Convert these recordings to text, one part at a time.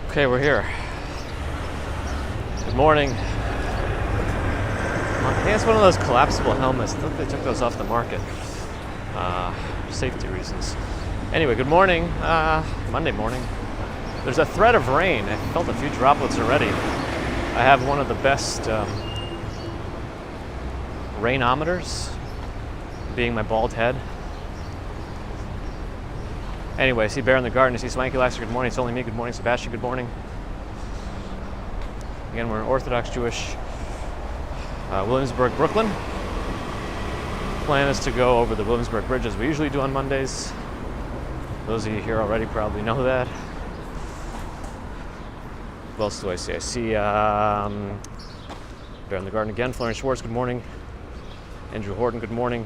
Okay, we're here. Good morning. I think it's one of those collapsible helmets. I think they took those off the market. Safety reasons. Anyway, good morning. Monday morning. There's a threat of rain. I felt a few droplets already. I have one of the best rainometers, being my bald head. Anyway, I see Bear in the garden. I see Swanky Laxer. Good morning. It's only me. Good morning. Sebastian. Good morning. Again, we're in Orthodox Jewish Williamsburg, Brooklyn. Plan is to go over the Williamsburg Bridge as we usually do on Mondays. Those of you here already probably know that. What else do I see? I see Bear in the garden again. Florian Schwartz. Good morning. Andrew Horton. Good morning.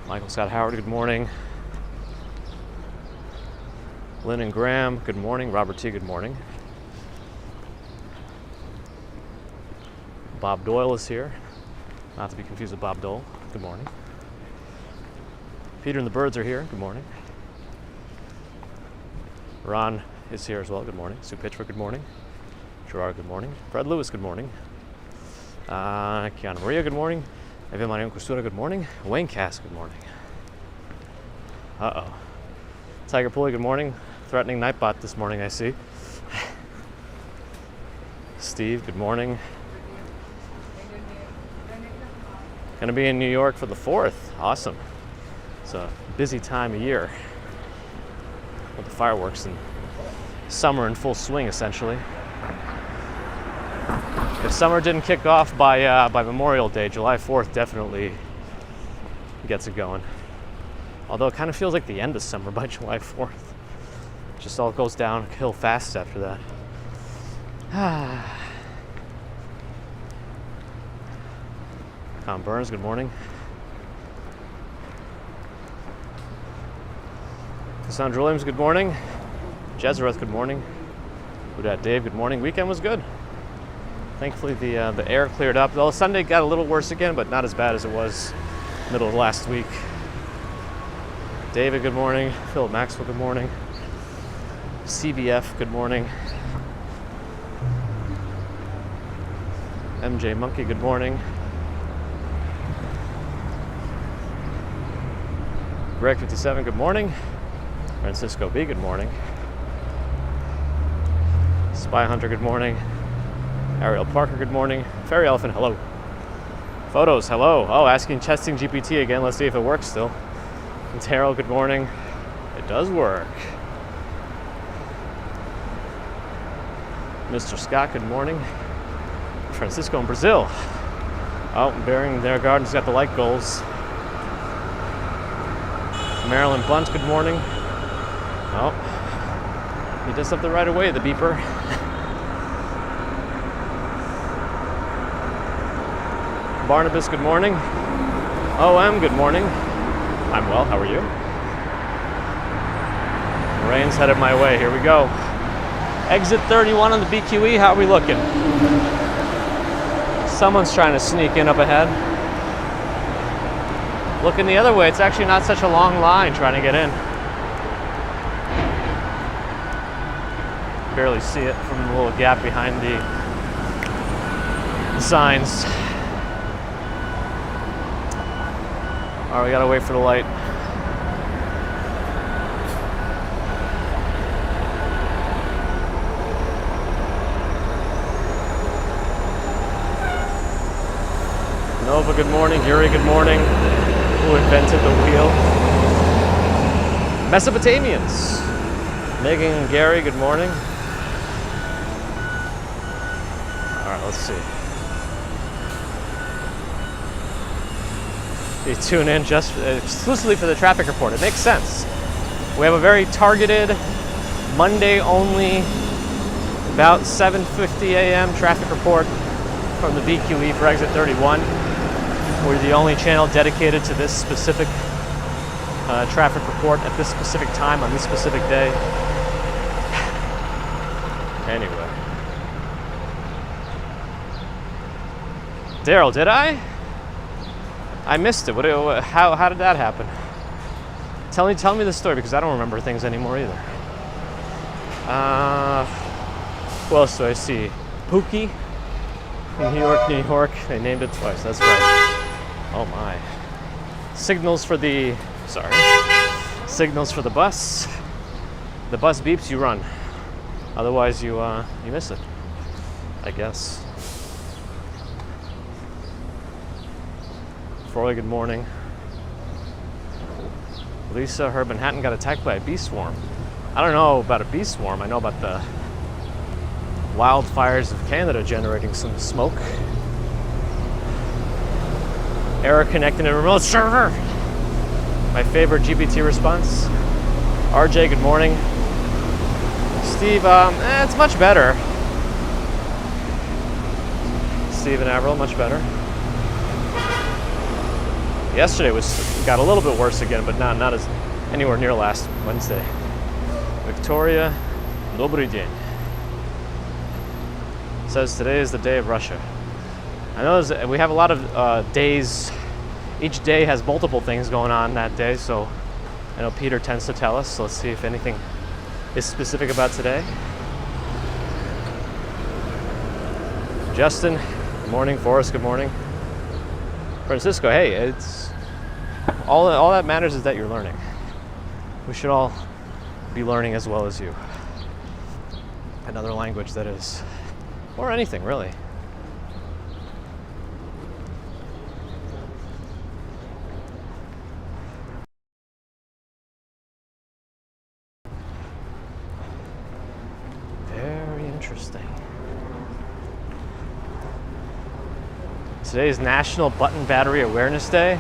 Michael Scott Howard. Good morning. Lynn and Graham, good morning. Robert T, good morning. Bob Doyle is here. Not to be confused with Bob Dole. Good morning. Peter and the Birds are here. Good morning. Ron is here as well. Good morning. Sue Pitchford, good morning. Gerard, good morning. Fred Lewis, good morning. Kiana Maria, good morning. Evan Marion Costura, good morning. Wayne Cass, good morning. Uh-oh. Tiger Pulley, good morning. Threatening Nightbot this morning, I see. Steve, good morning. Gonna be in New York for the 4th. Awesome. It's a busy time of year with the fireworks and summer in full swing, essentially. If summer didn't kick off by Memorial Day, July 4th definitely gets it going. Although it kind of feels like the end of summer by July 4th. Just all goes downhill fast after that. Tom Burns, good morning. Cassandra Williams, good morning. Jezereth, good morning. Udat Dave, good morning. Weekend was good. Thankfully the air cleared up. Well, Sunday got a little worse again, but not as bad as it was middle of last week. David, good morning. Philip Maxwell, good morning. CBF, good morning. MJ Monkey, good morning. Greg57, good morning. Francisco B, good morning. Spy Hunter, good morning. Ariel Parker, good morning. Fairy Elephant, hello. Photos, hello. Oh, testing GPT again. Let's see if it works still. And Terrell, good morning. It does work. Mr. Scott, good morning. Francisco in Brazil. Oh, Bearing their garden's got the light goals. Marilyn Blunt, good morning. Oh, he does something right away, the beeper. Barnabas, good morning. OM, good morning. I'm well, how are you? Rain's headed my way, here we go. Exit 31 on the BQE, how are we looking? Someone's trying to sneak in up ahead. Looking the other way, it's actually not such a long line trying to get in. Barely see it from the little gap behind the signs. All right, we gotta wait for the light. Nova, good morning. Yuri, good morning. Who invented the wheel? Mesopotamians. Megan and Gary, good morning. All right, let's see. You tune in just exclusively for the traffic report. It makes sense. We have a very targeted, Monday only, about 7:50 a.m. traffic report from the BQE for exit 31. We're the only channel dedicated to this specific traffic report at this specific time on this specific day. Anyway. Daryl, did I? I missed it. How did that happen? Tell me the story, because I don't remember things anymore either. Who else do I see? Pookie. New York, New York. They named it twice. That's right. Oh my. Signals for the bus. The bus beeps, you run. Otherwise, you miss it, I guess. Froy, good morning. Lisa, her Manhattan got attacked by a bee swarm. I don't know about a bee swarm. I know about the wildfires of Canada generating some smoke. Error connecting to a remote server. My favorite GPT response. RJ, good morning. Steve, it's much better. Steve and Avril, much better. Yesterday got a little bit worse again, but not as anywhere near last Wednesday. Victoria, Dobry dzień. Says today is the day of Russia. I know we have a lot of days. Each day has multiple things going on that day, so I know Peter tends to tell us. So let's see if anything is specific about today. Justin, good morning. Forrest, good morning. Francisco, hey, it's all that matters is that you're learning. We should all be learning as well as you. Another language, that is, or anything really. Very interesting. Today is National Button Battery Awareness Day.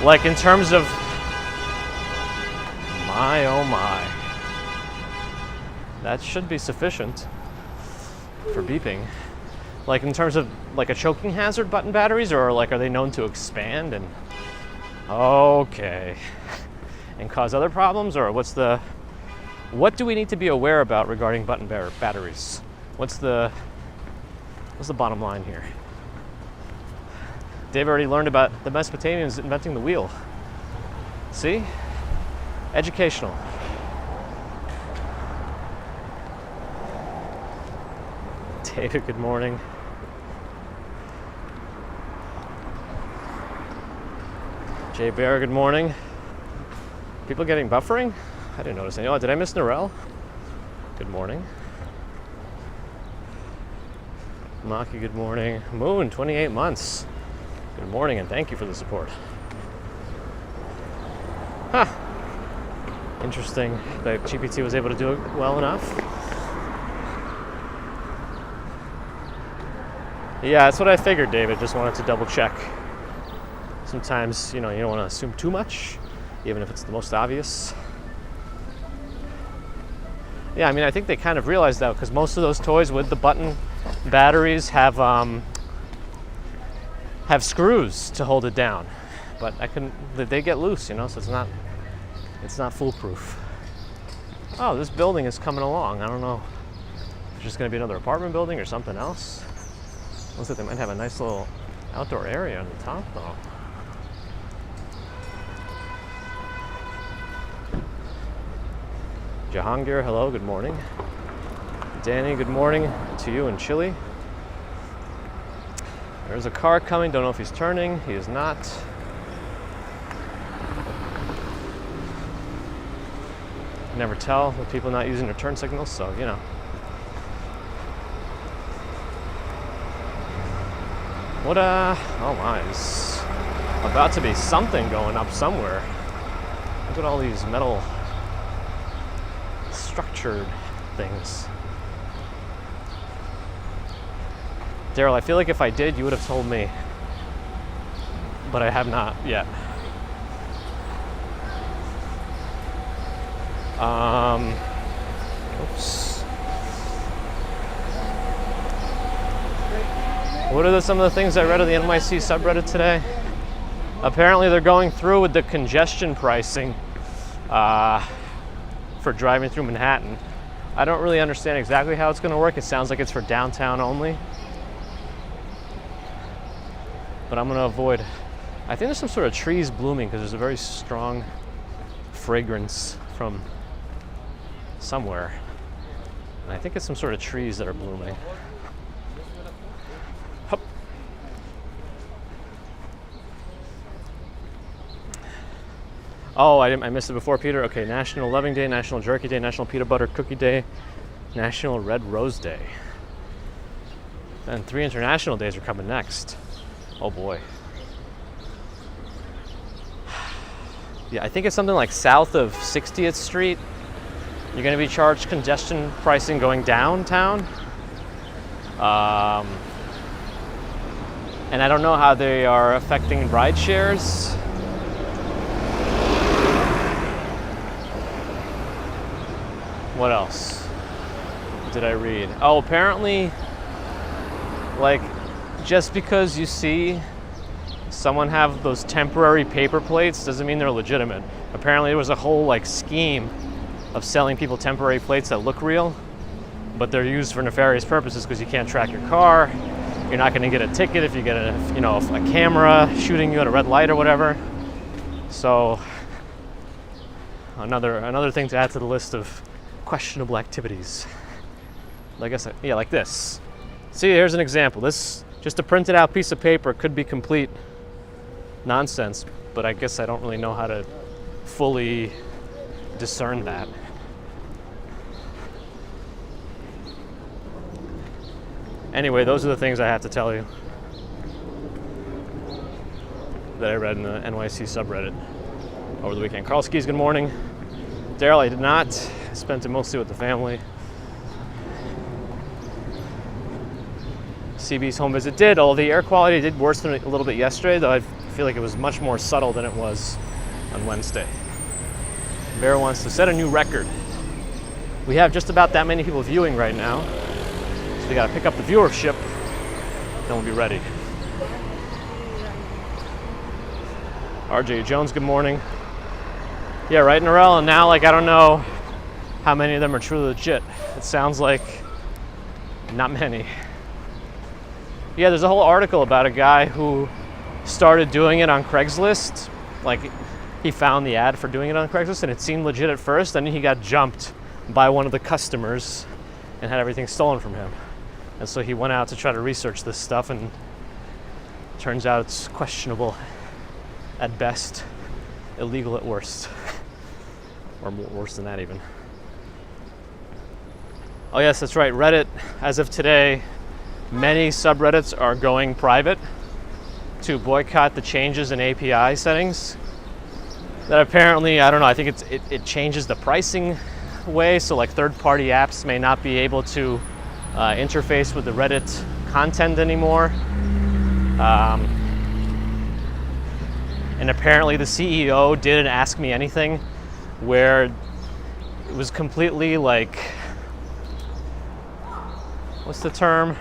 Like in terms of, my oh my. That should be sufficient for beeping. Like in terms of like a choking hazard, button batteries, or like are they known to expand and, okay, and cause other problems, or what do we need to be aware about regarding button batteries? What's the bottom line here? Dave already learned about the Mesopotamians inventing the wheel. See? Educational. David, good morning. Jay Bear, good morning. People getting buffering? I didn't notice any. Oh, did I miss Narelle? Good morning. Maki, good morning. Moon, 28 months. Good morning, and thank you for the support. Huh. Interesting that GPT was able to do it well enough. Yeah, that's what I figured, David. Just wanted to double check. Sometimes, you don't want to assume too much, even if it's the most obvious. Yeah, I mean, I think they kind of realized that because most of those toys with the button batteries have screws to hold it down, but they get loose, so it's not foolproof. Oh, this building is coming along. I don't know if it's just going to be another apartment building or something else. Looks like they might have a nice little outdoor area on the top, though. Jahangir, hello, good morning. Danny, good morning to you in Chile. There's a car coming, don't know if he's turning. He is not. Never tell with people not using their turn signals, so What oh my, there's about to be something going up somewhere. Look at all these metal structured things. Daryl, I feel like if I did, you would have told me, but I have not yet. Oops. What are some of the things I read on the NYC subreddit today? Apparently they're going through with the congestion pricing for driving through Manhattan. I don't really understand exactly how it's going to work. It sounds like it's for downtown only. But I'm going to avoid. I think there's some sort of trees blooming because there's a very strong fragrance from somewhere. And I think it's some sort of trees that are blooming. Hup. Oh, I missed it before, Peter. Okay, National Loving Day, National Jerky Day, National Peanut Butter Cookie Day, National Red Rose Day. And 3 international days are coming next. Oh boy. Yeah, I think it's something like south of 60th Street. You're going to be charged congestion pricing going downtown. And I don't know how they are affecting ride shares. What else did I read? Oh, apparently, like, just because you see someone have those temporary paper plates doesn't mean they're legitimate. Apparently there was a whole like scheme of selling people temporary plates that look real, but they're used for nefarious purposes because you can't track your car. You're not going to get a ticket if you get a camera shooting you at a red light or whatever. So another thing to add to the list of questionable activities. Like I said, yeah, like this. See, here's an example. This, just a printed out piece of paper, could be complete nonsense, but I guess I don't really know how to fully discern that. Anyway, those are the things I have to tell you that I read in the NYC subreddit over the weekend. Carl Skis, good morning. Daryl, I did not. I spent it mostly with the family. CB's home visit did, although the air quality did worsen a little bit yesterday, though I feel like it was much more subtle than it was on Wednesday. Bear wants to set a new record. We have just about that many people viewing right now, so we gotta pick up the viewership, then we'll be ready. RJ Jones, good morning. Yeah, right, Norel, and now, like, I don't know how many of them are truly legit. It sounds like not many. Yeah, there's a whole article about a guy who started doing it on Craigslist. Like, he found the ad for doing it on Craigslist and it seemed legit at first, and then he got jumped by one of the customers and had everything stolen from him. And so he went out to try to research this stuff, and it turns out it's questionable at best, illegal at worst. Or worse than that even. Oh yes, that's right, Reddit, as of today, many subreddits are going private to boycott the changes in API settings that apparently, I don't know, I think it changes the pricing way, so like third-party apps may not be able to interface with the Reddit content anymore. And apparently the CEO didn't ask me anything, where it was completely like, what's the term?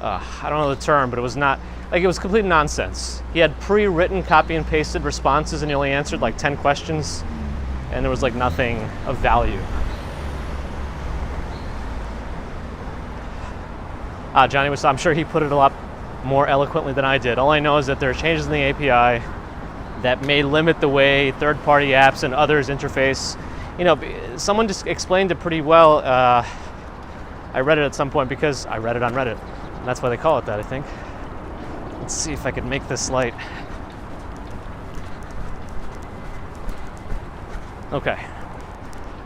I don't know the term, but it was not, like, it was complete nonsense. He had pre-written copy and pasted responses and he only answered like 10 questions and there was like nothing of value. Johnny was, I'm sure he put it a lot more eloquently than I did. All I know is that there are changes in the API that may limit the way third-party apps and others interface. You know, someone just explained it pretty well. I read it at some point because I read it on Reddit. And that's why they call it that, I think. Let's see if I can make this light. Okay.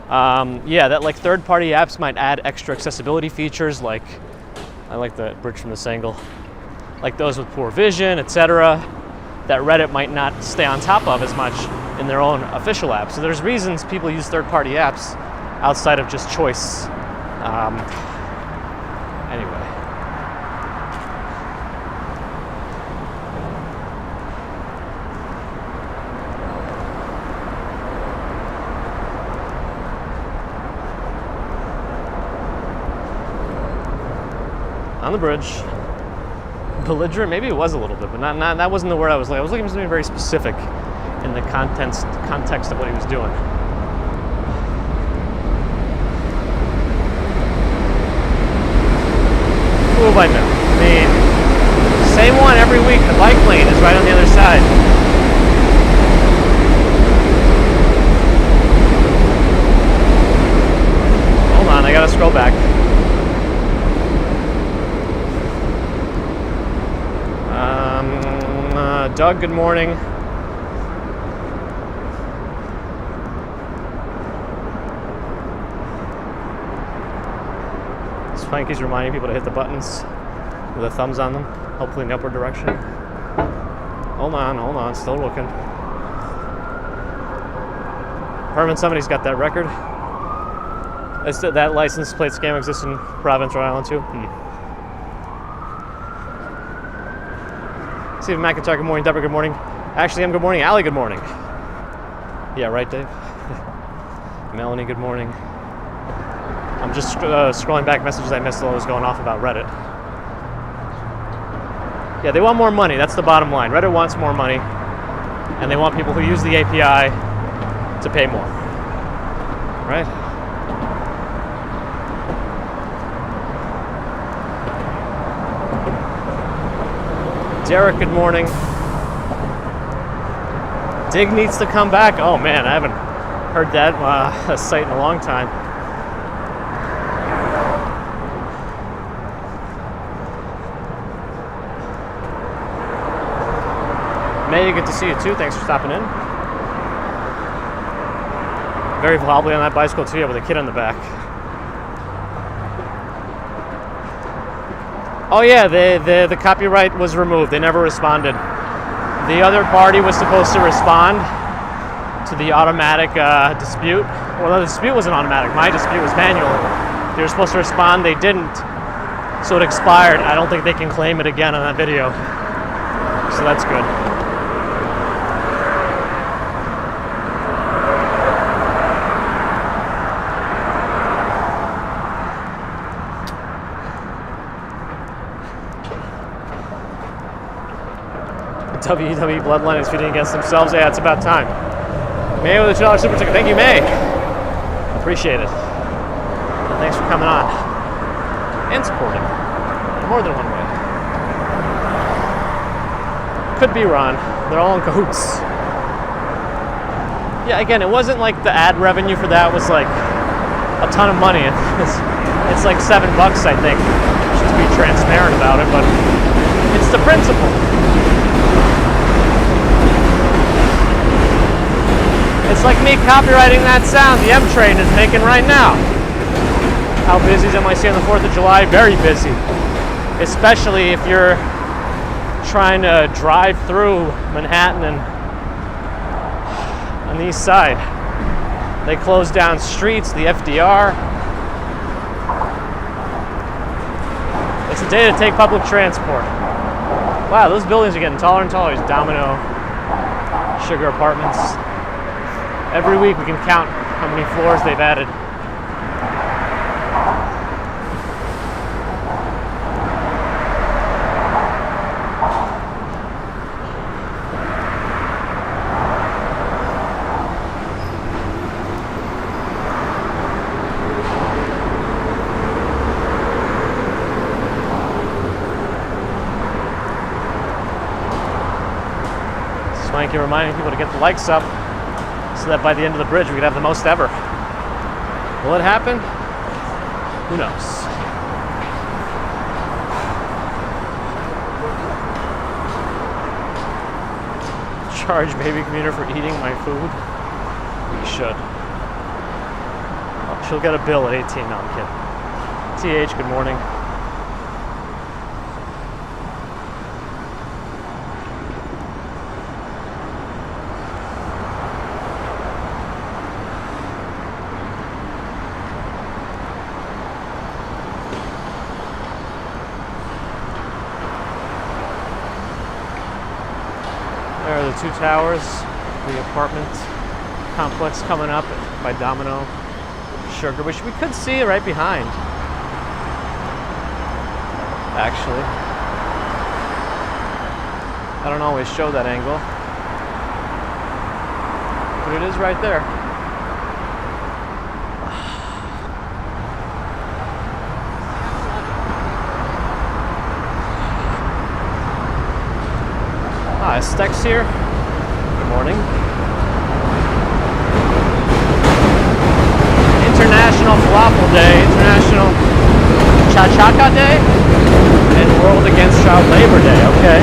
Yeah, that like third-party apps might add extra accessibility features, like, I like the bridge from this angle, like those with poor vision, etc., that Reddit might not stay on top of as much in their own official app. So there's reasons people use third-party apps outside of just choice. Anyway. On the bridge. Belligerent, maybe it was a little bit, but not that wasn't the word I was looking. I was looking for something very specific in the context of what he was doing. Who have I know? I mean, same one every week. The bike lane is right on the other side. Doug, good morning. Spanky's reminding people to hit the buttons with the thumbs on them, hopefully in the upward direction. Hold on, still looking. Herman, somebody's got that record. That license plate scam exists in Providence, Rhode Island too. Stephen McIntyre, good morning. Deborah, good morning. Ashley M, good morning. Allie, good morning. Yeah, right, Dave? Melanie, good morning. I'm just scrolling back messages I missed while I was going off about Reddit. Yeah, they want more money. That's the bottom line. Reddit wants more money, and they want people who use the API to pay more. Right? Derek, good morning. Dig needs to come back. Oh man, I haven't heard that site in a long time. May, good to see you too. Thanks for stopping in. Very wobbly on that bicycle too, with a kid on the back. Oh yeah, the copyright was removed. They never responded. The other party was supposed to respond to the automatic dispute. Well, the dispute wasn't automatic. My dispute was manual. They were supposed to respond. They didn't. So it expired. I don't think they can claim it again on that video. So that's good. WWE Bloodline is feuding against themselves. Yeah, it's about time. May with a $2 super ticket. Thank you, May. Appreciate it. And thanks for coming on and supporting in more than one way. Could be Ron. They're all in cahoots. Yeah, again, it wasn't like the ad revenue for that was like a ton of money. It's like $7, I think. Just to be transparent about it, but it's the principle. It's like me copywriting that sound the M train is making right now. How busy is NYC on the 4th of July? Very busy. Especially if you're trying to drive through Manhattan and on the east side. They closed down streets, the FDR. It's a day to take public transport. Wow, those buildings are getting taller and taller. There's Domino, Sugar Apartments. Every week we can count how many floors they've added. Swanky reminding people to get the likes up, so that by the end of the bridge we could have the most ever. Will it happen? Who knows? Charge baby commuter for eating my food? We should. Oh, she'll get a bill at 18. No, I'm kidding. TH, good morning. There are the two towers, the apartment complex coming up by Domino, Sugar, which we could see right behind, actually. I don't always show that angle, but it is right there. Hi, Stex here. Good morning. International Falafel Day, International Chachaka Day, and World Against Child Labor Day. Okay.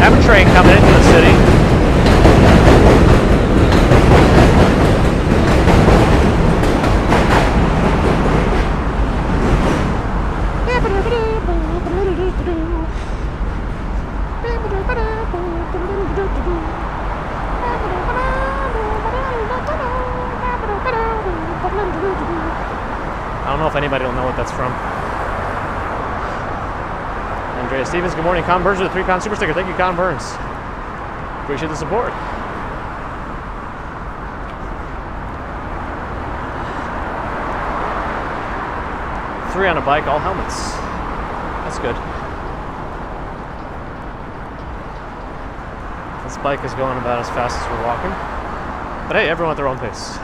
have a train coming into the city. I don't know if anybody will know what that's from. Andrea Stevens, good morning. Con Burns with a 3-con super sticker. Thank you, Con Burns. Appreciate the support. Three on a bike, all helmets. That's good. This bike is going about as fast as we're walking. But hey, everyone at their own pace.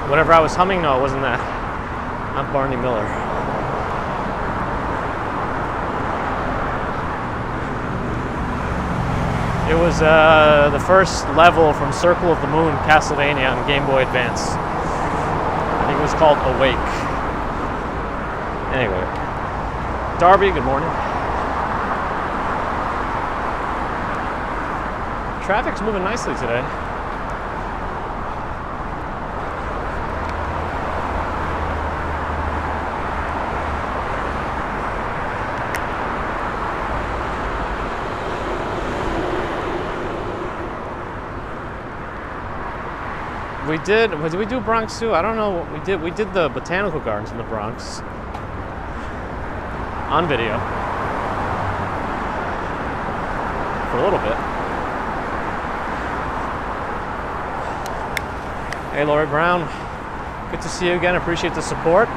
Whatever I was humming, no, it wasn't that. Not Barney Miller. It was the first level from Circle of the Moon, Castlevania on Game Boy Advance. I think it was called Awake. Anyway. Darby, good morning. Traffic's moving nicely today. Did we do Bronx too? I don't know what we did. We did the botanical gardens in the Bronx on video for a little bit. Hey, Lori Brown, good to see you again. Appreciate the support.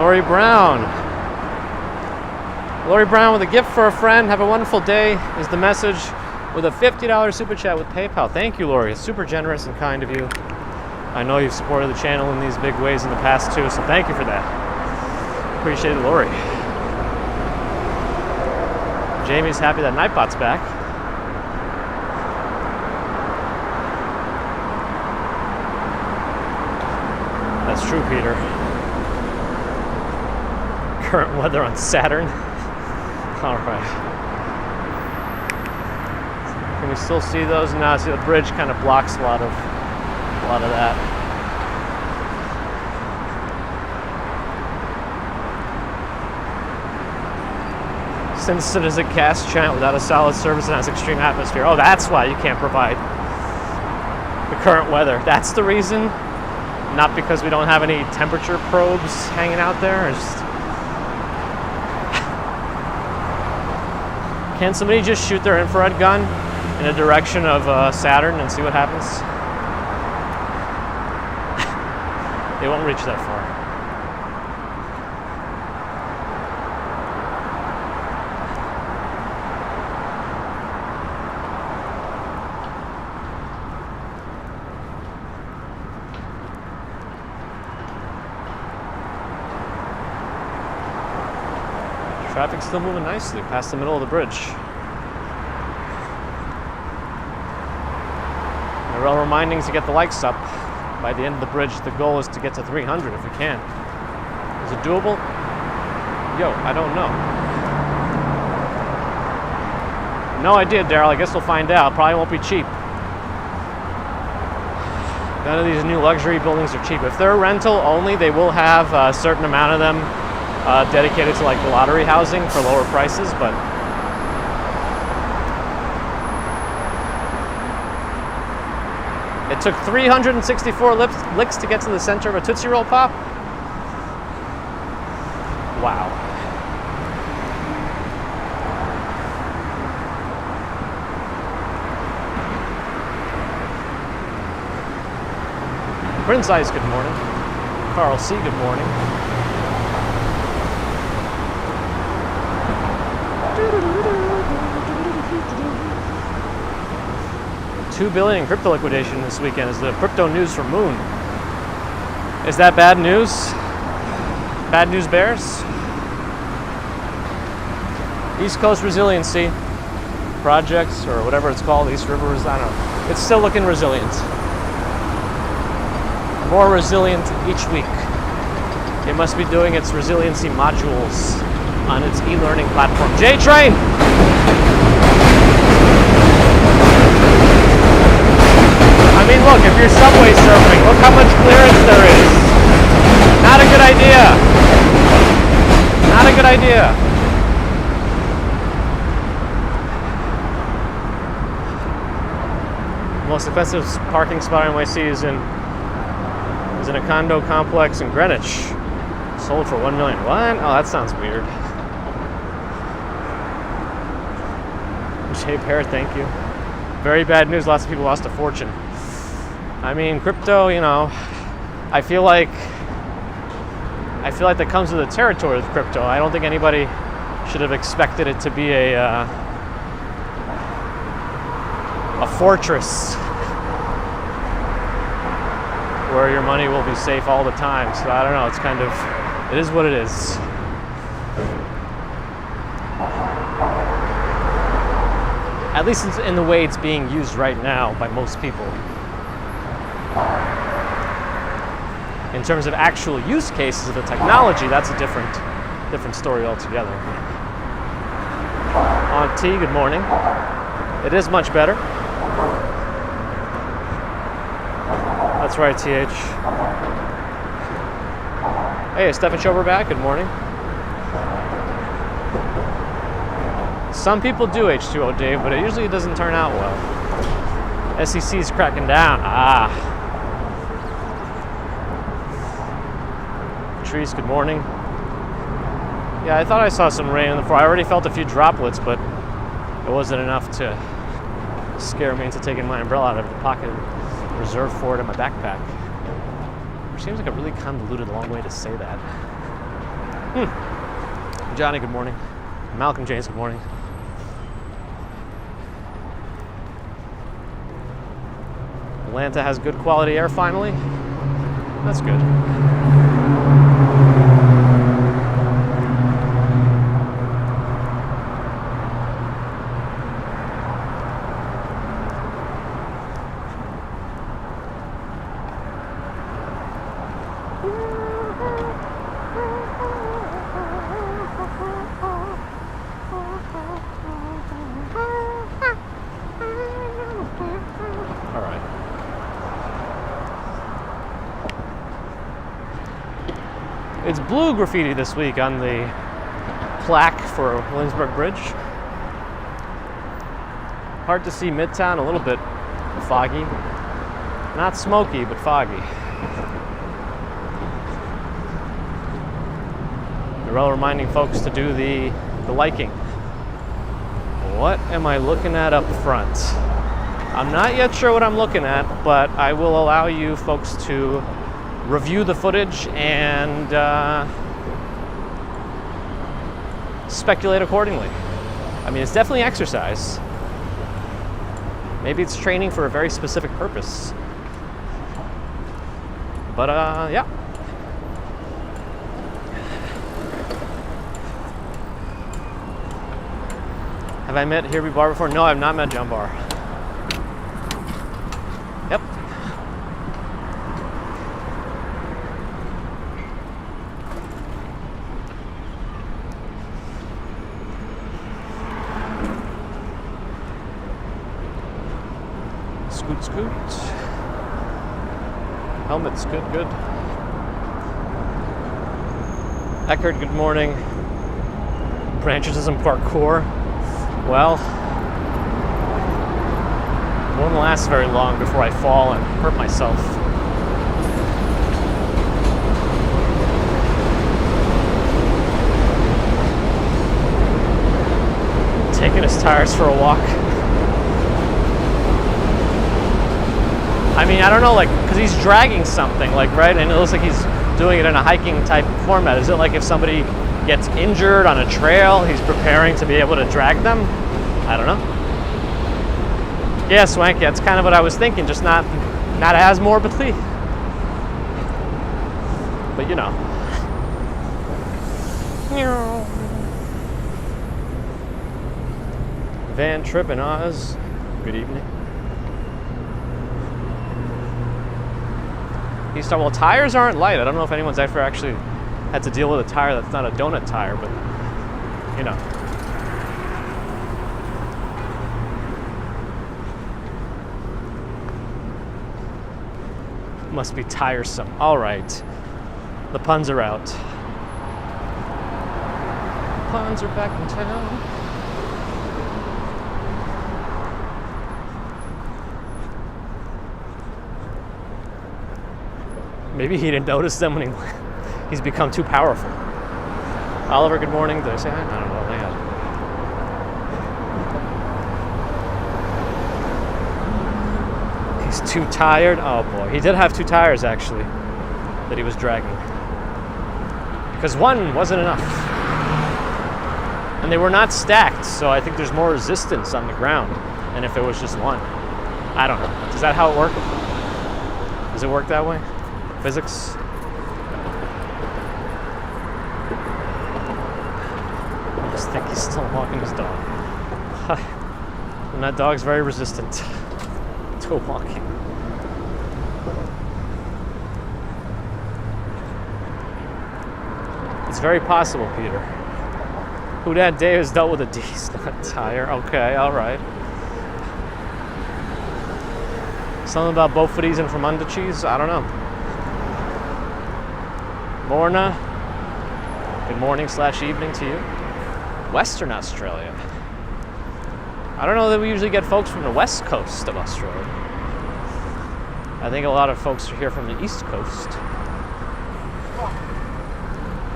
Lori Brown. Lori Brown with a gift for a friend. Have a wonderful day is the message with a $50 super chat with PayPal. Thank you, Lori. It's super generous and kind of you. I know you've supported the channel in these big ways in the past too, so thank you for that. Appreciate it, Lori. Jamie's happy that Nightbot's back. That's true, Peter. Current weather on Saturn. All right. Can we still see those? No, see the bridge kind of blocks a lot of that. Since it is a cast chant without a solid surface and has extreme atmosphere. Oh, that's why you can't provide the current weather. That's the reason? Not because we don't have any temperature probes hanging out there? Or just... Can somebody just shoot their infrared gun in a direction of Saturn and see what happens? They won't reach that far. Traffic's still moving nicely past the middle of the bridge. We're all reminding to get the likes up. By the end of the bridge, the goal is to get to 300 if we can. Is it doable? Yo, I don't know. No idea, Daryl. I guess we'll find out. Probably won't be cheap. None of these new luxury buildings are cheap. If they're rental only, they will have a certain amount of them dedicated to like the lottery housing for lower prices, but it took 364 licks to get to the center of a Tootsie Roll Pop. Wow. Prince Ice, good morning. Carl C, good morning. $2 billion in crypto liquidation this weekend is the crypto news from Moon. Is that bad news? Bad news bears? East Coast Resiliency projects, or whatever it's called, East Rivers, I don't know. It's still looking resilient. More resilient each week. It must be doing its resiliency modules on its e-learning platform. J-Train! I mean, look, if you're subway surfing, look how much clearance there is. Not a good idea. Not a good idea. Most expensive parking spot in NYC is in a condo complex in Greenwich. Sold for $1 million. What? Oh, that sounds weird. Jay Pear, thank you. Very bad news. Lots of people lost a fortune. I mean, crypto, you know, I feel like that comes with the territory of crypto. I don't think anybody should have expected it to be a fortress where your money will be safe all the time. So I don't know, it's kind of, it is what it is. At least in the way it's being used right now by most people. In terms of actual use cases of the technology, that's a different story altogether. On T, good morning. It is much better. That's right, TH. Hey, Stefan Schober back. Good morning. Some people do H2O, Dave, but it usually doesn't turn out well. SEC's cracking down. Trees, good morning. Yeah, I thought I saw some rain on the floor. I already felt a few droplets, but it wasn't enough to scare me into taking my umbrella out of the pocket and reserve for it in my backpack. Which seems like a really convoluted, long way to say that. Johnny, good morning. Malcolm James, good morning. Atlanta has good quality air finally. That's good. It's blue graffiti this week on the plaque for Williamsburg Bridge. Hard to see Midtown, a little bit foggy. Not smoky, but foggy. Morel reminding folks to do the liking. What am I looking at up front? I'm not yet sure what I'm looking at, but I will allow you folks to review the footage and speculate accordingly. I mean, it's definitely exercise. Maybe it's training for a very specific purpose. But yeah. Have I met Here Be Bar before? No, I've not met John Barr. Yep. Scoot. Helmets, good. Eckert, good morning. Branches isn't parkour. Well, it won't last very long before I fall and hurt myself. Taking his tires for a walk. I mean, I don't know, like, because he's dragging something, like, right? And it looks like he's doing it in a hiking type format. Is it like if somebody gets injured on a trail, he's preparing to be able to drag them? I don't know. Yeah, Swanky, that's kind of what I was thinking, just not as morbidly. But you know. Van Trip and Oz. Good evening. He's talking, well, tires aren't light. I don't know if anyone's ever actually had to deal with a tire that's not a donut tire, but you know. Must be tiresome. All right. The puns are out. Puns are back in town. Maybe he didn't notice them when he's become too powerful. Oliver, good morning. Did I say hi? I don't know. He's too tired. Oh boy, he did have 2 tires actually that he was dragging because one wasn't enough, and they were not stacked. So I think there's more resistance on the ground than if it was just one. I don't know. Is that how it works? Does it work that way? Physics? I just think he's still walking his dog. And that dog's very resistant to walking. It's very possible, Peter. Who that day has dealt with a D's, not tire. Okay, all right. Something about both footies and from under cheese? I don't know. Morna. Good morning / evening to you. Western Australia. I don't know that we usually get folks from the west coast of Australia. I think a lot of folks are here from the east coast.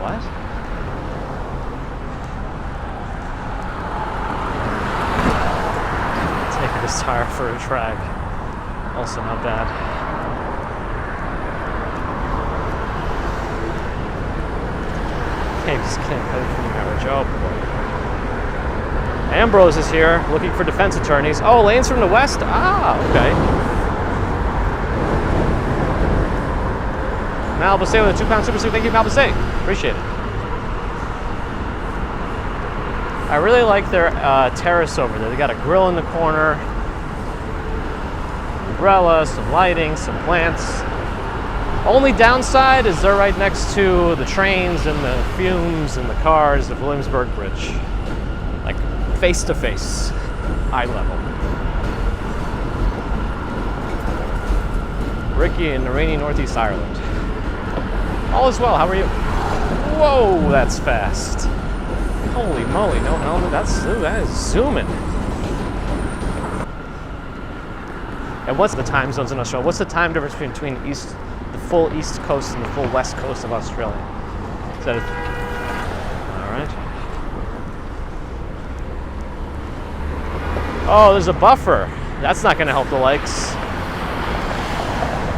What? Taking this tire for a drag. Also not bad. James can't cut it from the marriage. Oh boy. Ambrose is here looking for defense attorneys. Oh, Lane's from the west? Ah, okay. Malbase with a 2-pound super suit. Thank you, Malbase. Appreciate it. I really like their terrace over there. They got a grill in the corner, umbrella, some lighting, some plants. Only downside is they're right next to the trains and the fumes and the cars of Williamsburg Bridge. Like face to face, eye level. Ricky in the rainy Northeast Ireland. All is well, how are you? Whoa, that's fast. Holy moly, no helmet, that is zooming. And what's the time zones in Australia? What's the time difference between the full east coast and the full west coast of Australia? Is that all right? Oh, there's a buffer. That's not going to help the likes.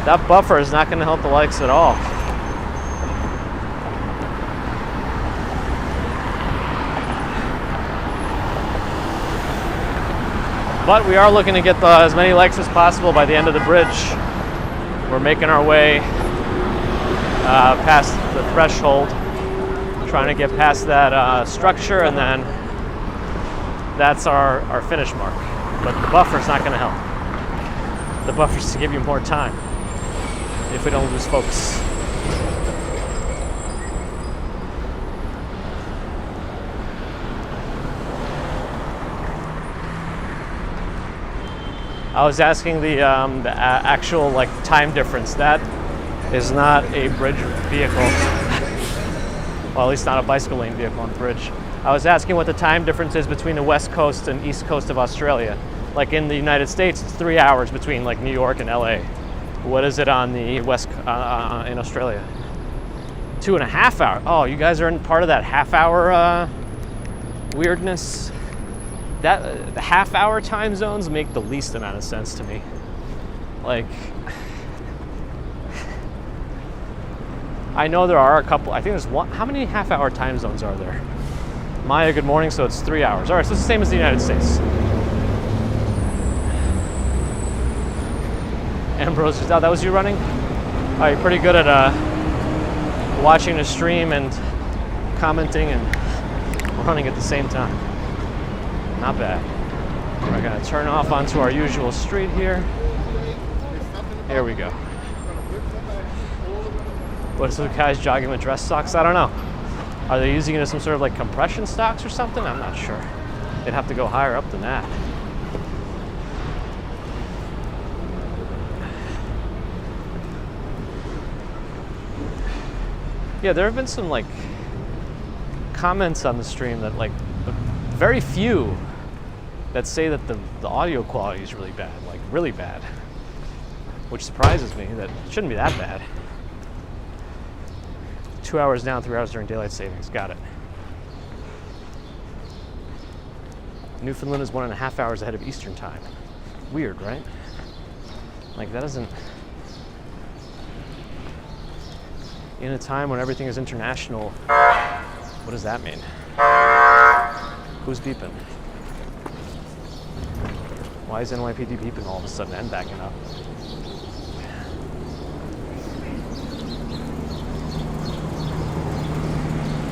That buffer is not going to help the likes at all. But we are looking to get as many likes as possible by the end of the bridge. We're making our way past the threshold, trying to get past that structure, and then that's our finish mark. But the buffer's not going to help. The buffer's to give you more time if we don't lose focus. I was asking the actual time difference. That is not a bridge vehicle. Well, at least not a bicycle lane vehicle on the bridge. I was asking what the time difference is between the west coast and east coast of Australia. Like in the United States, it's 3 hours between New York and LA. What is it on the west in Australia? 2.5 hours. Oh, you guys are in part of that half-hour weirdness. That the half-hour time zones make the least amount of sense to me. I know there are a couple. I think there's one. How many half-hour time zones are there? Maya, good morning. So it's 3 hours. All right, so it's the same as the United States. Ambrose, that was you running? Oh, you're pretty good at watching the stream and commenting and running at the same time. Not bad. We're gonna turn off onto our usual street here. Here we go. What is the guys jogging with dress socks? I don't know. Are they using it as some sort of like compression socks or something? I'm not sure. They'd have to go higher up than that. Yeah, there have been some like comments on the stream that like very few that say that the audio quality is really bad, like really bad, which surprises me. That it shouldn't be that bad. 2 hours down, 3 hours during daylight savings. Got it. Newfoundland is 1.5 hours ahead of Eastern time. Weird, right? Like that doesn't. In a time when everything is international, what does that mean? Who's beeping? Why is NYPD beeping all of a sudden and backing up?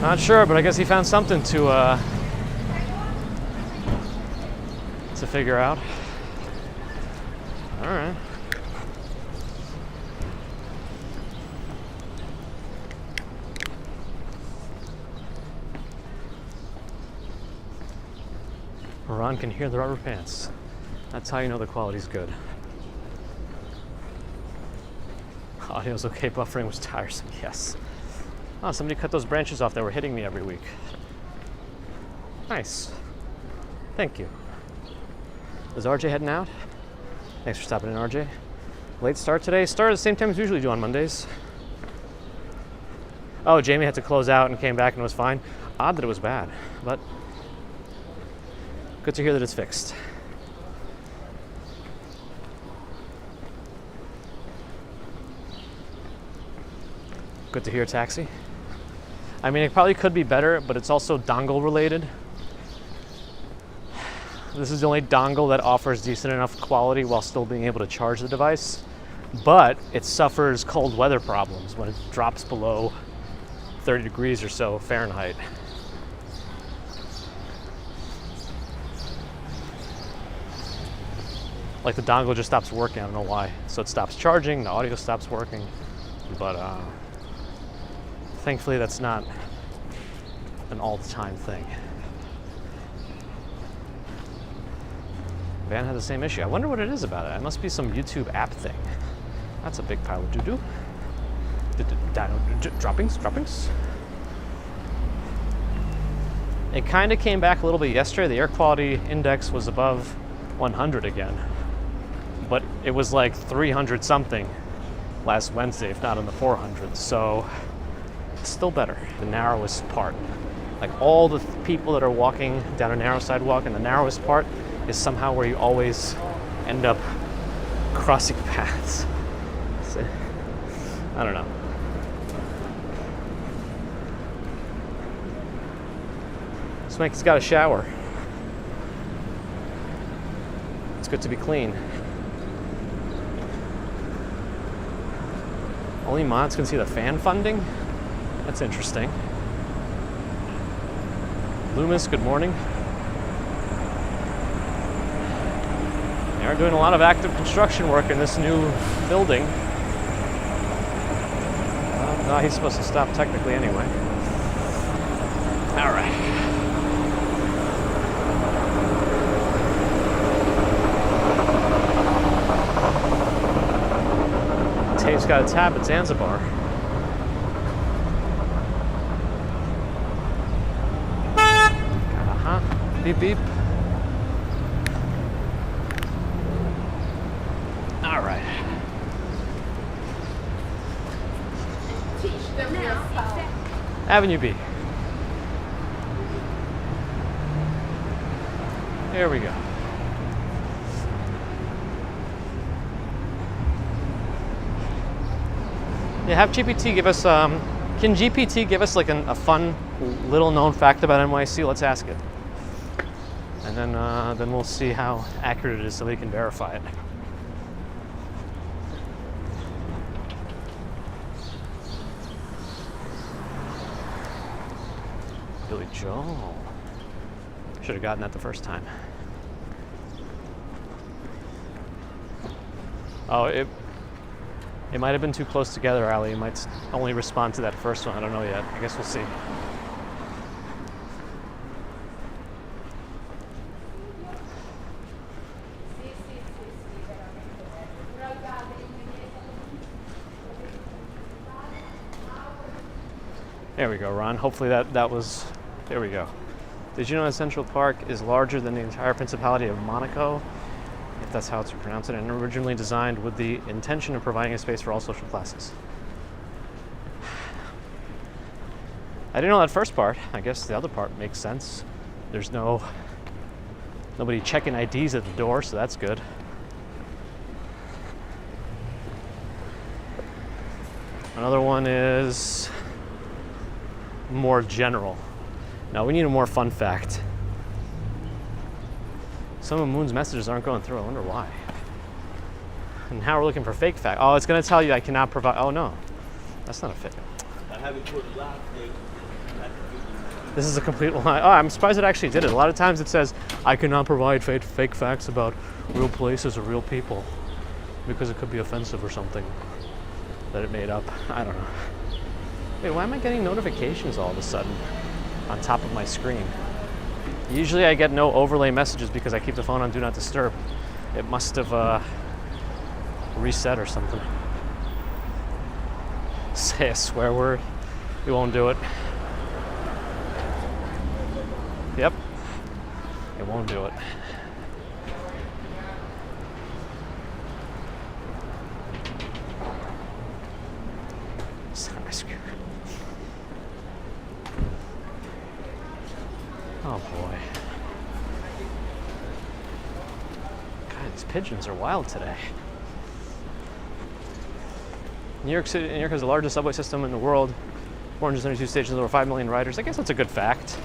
Not sure, but I guess he found something to figure out. All right. Ron can hear the rubber pants. That's how you know the quality's good. Audio's okay, buffering was tiresome, yes. Oh, somebody cut those branches off that were hitting me every week. Nice. Thank you. Is RJ heading out? Thanks for stopping in, RJ. Late start today. Started at the same time as we usually do on Mondays. Oh, Jamie had to close out and came back and was fine. Odd that it was bad, but good to hear that it's fixed. Good to hear, taxi. I mean, it probably could be better, but it's also dongle related. This is the only dongle that offers decent enough quality while still being able to charge the device, but it suffers cold weather problems when it drops below 30 degrees or so Fahrenheit. Like the dongle just stops working, I don't know why. So it stops charging, the audio stops working, but thankfully that's not an all-the-time thing. Van had the same issue. I wonder what it is about it. It must be some YouTube app thing. That's a big pile of doo-doo. Droppings. It kind of came back a little bit yesterday. The air quality index was above 100 again. But it was like 300 something last Wednesday, if not in the 400s. So it's still better. The narrowest part. Like all the people that are walking down a narrow sidewalk, and the narrowest part is somehow where you always end up crossing paths. So, I don't know. Swanky's got a shower. It's good to be clean. Only mods can see the fan funding? That's interesting. Loomis, good morning. They are doing a lot of active construction work in this new building. No, he's supposed to stop technically anyway. All right. Tape's got a tab at Zanzibar. Beep beep. All right. Avenue B. There we go. Yeah, have GPT give us, can GPT give us like a fun little known fact about NYC? Let's ask it. And then we'll see how accurate it is so we can verify it. Billy Joel. Should have gotten that the first time. Oh, it might have been too close together, Ali. It might only respond to that first one. I don't know yet. I guess we'll see. There we go, Ron. Hopefully that was... There we go. Did you know that Central Park is larger than the entire Principality of Monaco? If that's how it's pronounced, and originally designed with the intention of providing a space for all social classes. I didn't know that first part. I guess the other part makes sense. There's nobody checking IDs at the door, so that's good. Another one is more general. Now we need a more fun fact. Some of Moon's messages aren't going through. I wonder why. And now we're looking for fake fact. Oh, it's going to tell you I cannot provide. Oh no, that's not a fake. I haven't put a lot. This is a complete lie. Oh, I'm surprised it actually did it. A lot of times it says I cannot provide fake facts about real places or real people because it could be offensive or something that it made up. I don't know. Wait, why am I getting notifications all of a sudden on top of my screen? Usually I get no overlay messages because I keep the phone on Do Not Disturb. It must have reset or something. Say a swear word. We won't do it. Yep. It won't do it. Oh boy. God, these pigeons are wild today. New York has the largest subway system in the world. 472 stations, over 5 million riders. I guess that's a good fact.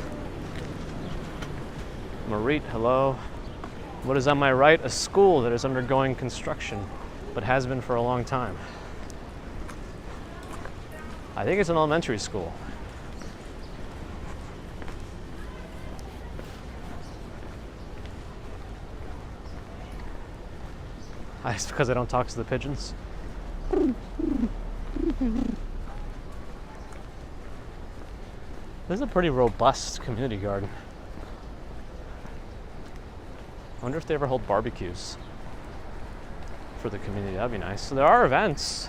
Marit, hello. What is on my right? A school that is undergoing construction, but has been for a long time. I think it's an elementary school. It's because I don't talk to the pigeons. This is a pretty robust community garden. I wonder if they ever hold barbecues for the community. That'd be nice. So there are events.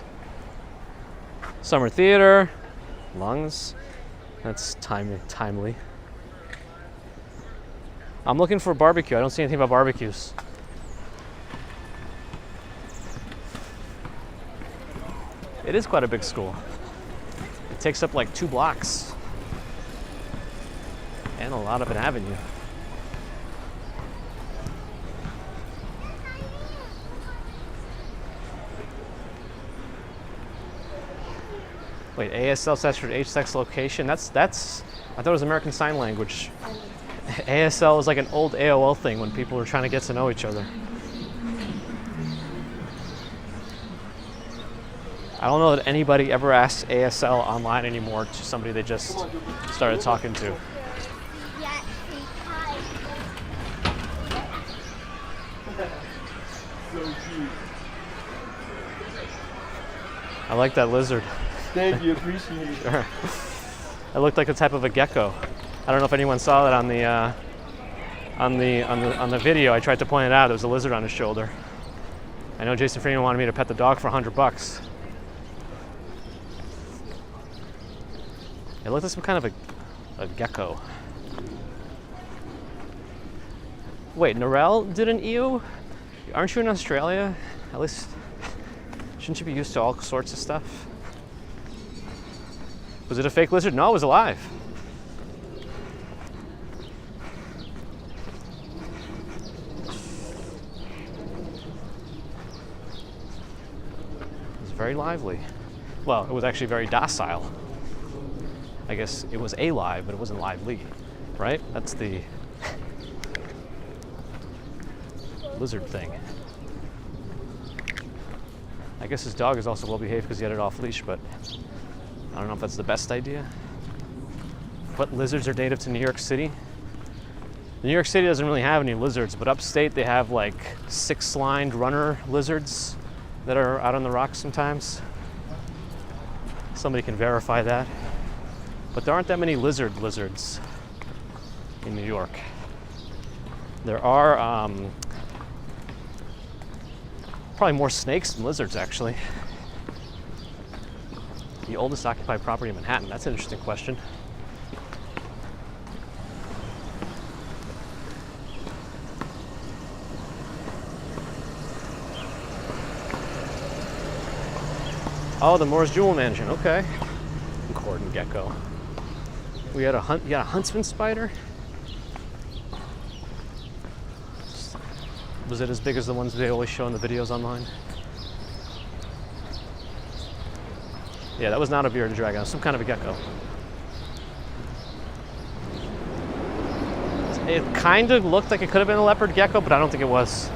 Summer theater, lungs. That's timely. I'm looking for a barbecue. I don't see anything about barbecues. It is quite a big school. It takes up like 2 blocks and a lot of an avenue. Wait, ASL stands for age, sex, location. That's. I thought it was American Sign Language. ASL is like an old AOL thing when people were trying to get to know each other. I don't know that anybody ever asks ASL online anymore to somebody they just started talking to. I like that lizard. Thank you, appreciate it. Sure. It looked like a type of a gecko. I don't know if anyone saw that on the video. I tried to point it out. There was a lizard on his shoulder. I know Jason Freeman wanted me to pet the dog for $100. It looked like some kind of a gecko. Wait, Narelle did an EO? Aren't you in Australia? At least, shouldn't you be used to all sorts of stuff? Was it a fake lizard? No, it was alive. It was very lively. Well, it was actually very docile. I guess it was alive, but it wasn't lively, right? That's the lizard thing. I guess his dog is also well behaved because he had it off leash, but I don't know if that's the best idea. What lizards are native to New York City? New York City doesn't really have any lizards, but upstate they have like 6-lined runner lizards that are out on the rocks sometimes. Somebody can verify that. But there aren't that many lizards in New York. There are probably more snakes than lizards, actually. The oldest occupied property in Manhattan, that's an interesting question. Oh, the Moore's Jewel Mansion, okay. Gordon gecko. We had a huntsman spider. Was it as big as the ones they always show in the videos online? Yeah, that was not a bearded dragon. It was some kind of a gecko. It kind of looked like it could have been a leopard gecko, but I don't think it was.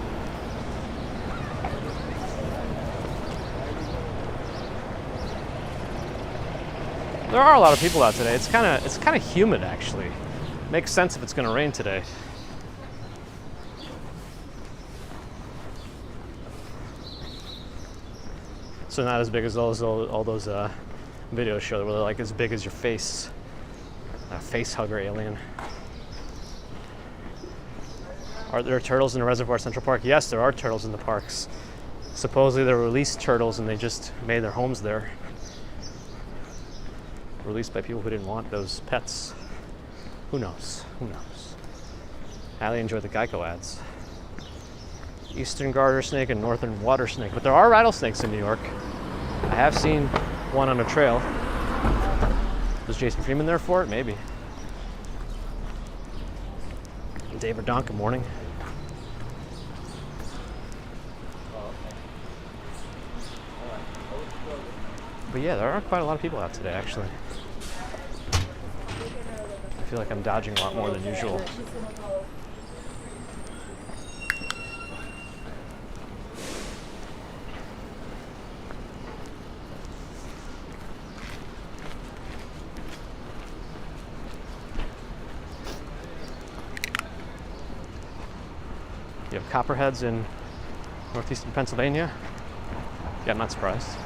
There are a lot of people out today. It's kind of humid, actually. Makes sense if it's going to rain today. So not as big as all those videos show, where they're like as big as your face. A face hugger alien. Are there turtles in the reservoir at Central Park? Yes, there are turtles in the parks. Supposedly they're released turtles and they just made their homes there. Released by people who didn't want those pets. Who knows? Who knows? Allie enjoyed the Geico ads. Eastern garter snake and northern water snake. But there are rattlesnakes in New York. I have seen one on a trail. Was Jason Freeman there for it? Maybe. David Donk, good morning. But yeah, there are quite a lot of people out today, actually. I feel like I'm dodging a lot more than usual. You have copperheads in northeastern Pennsylvania? Yeah, I'm not surprised.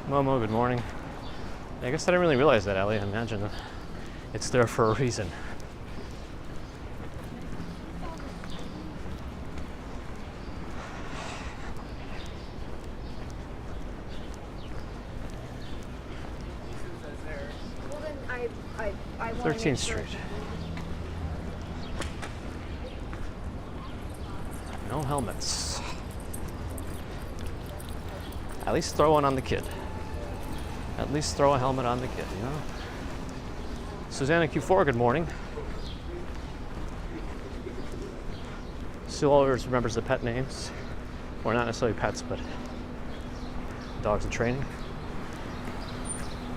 Momo, good morning. I guess I didn't really realize that, Ellie. I imagine it's there for a reason. Well, then I 13th Street. No helmets. At least throw one on the kid. At least throw a helmet on the kid, you know? Susanna Q4, good morning. Sue always remembers the pet names. Or not necessarily pets, but dogs in training.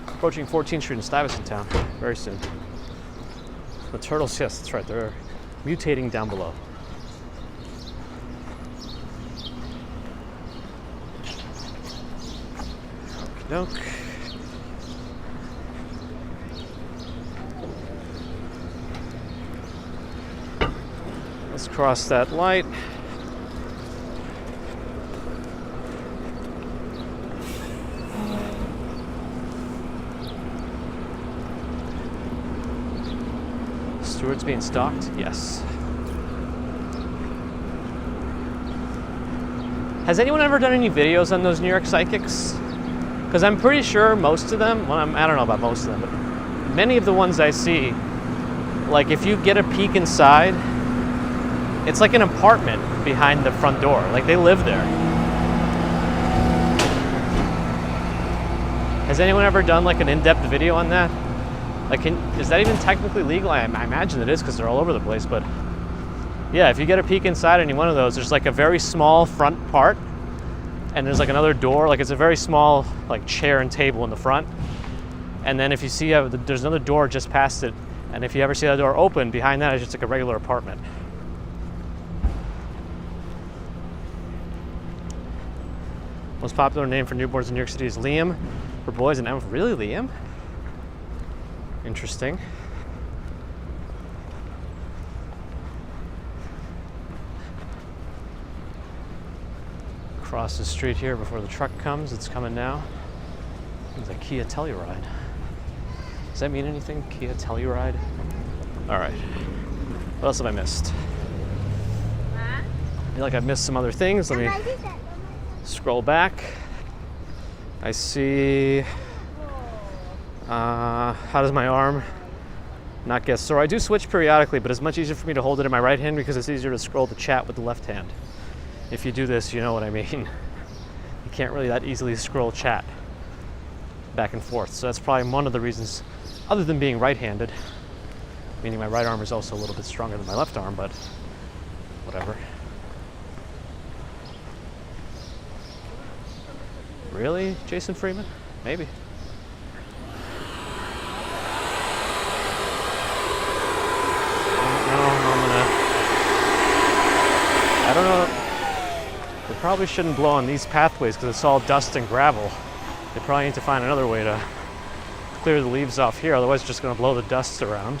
Approaching 14th Street in Stuyvesant Town very soon. The turtles, yes, that's right, they're mutating down below. Okey-doke. Let's cross that light. Stewart's being stalked? Yes. Has anyone ever done any videos on those New York psychics? Because I'm pretty sure most of them, well, I don't know about most of them, but many of the ones I see, like if you get a peek inside, it's like an apartment behind the front door. Like they live there. Has anyone ever done like an in-depth video on that? Like, is that even technically legal? I imagine it is because they're all over the place, but yeah, if you get a peek inside any one of those, there's like a very small front part and there's like another door, like it's a very small like chair and table in the front. And then if you see, there's another door just past it, and if you ever see that door open, behind that is just like a regular apartment. Most popular name for newborns in New York City is Liam for boys and Emma. Really, Liam? Interesting. Across the street here before the truck comes. It's coming now. It's a Kia Telluride. Does that mean anything? Kia Telluride? All right. What else have I missed? I feel like I've missed some other things. Let me scroll back. I see. How does my arm not get sore? I do switch periodically, but it's much easier for me to hold it in my right hand because it's easier to scroll the chat with the left hand. If you do this, you know what I mean. You can't really that easily scroll chat back and forth. So that's probably one of the reasons, other than being right-handed, meaning my right arm is also a little bit stronger than my left arm, but whatever. Really, Jason Freeman? Maybe. I don't know. They probably shouldn't blow on these pathways because it's all dust and gravel. They probably need to find another way to clear the leaves off here, otherwise it's just going to blow the dust around.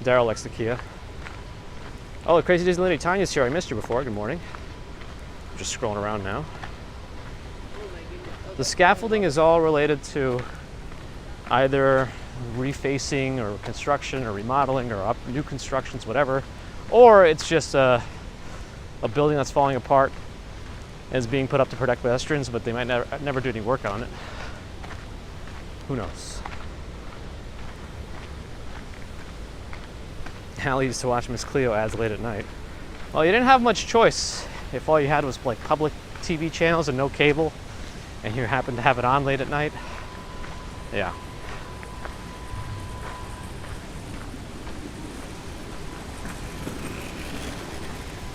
Daryl likes the Kia. Oh, the Crazy Disney Lady Tanya's here. I missed you before. Good morning. I'm just scrolling around now. The scaffolding is all related to either refacing or construction or remodeling or new constructions, whatever, or it's just a building that's falling apart and is being put up to protect pedestrians, but they might never do any work on it. Who knows? Hallie used to watch Miss Cleo ads late at night. Well, you didn't have much choice if all you had was like public TV channels and no cable, and you happened to have it on late at night. Yeah.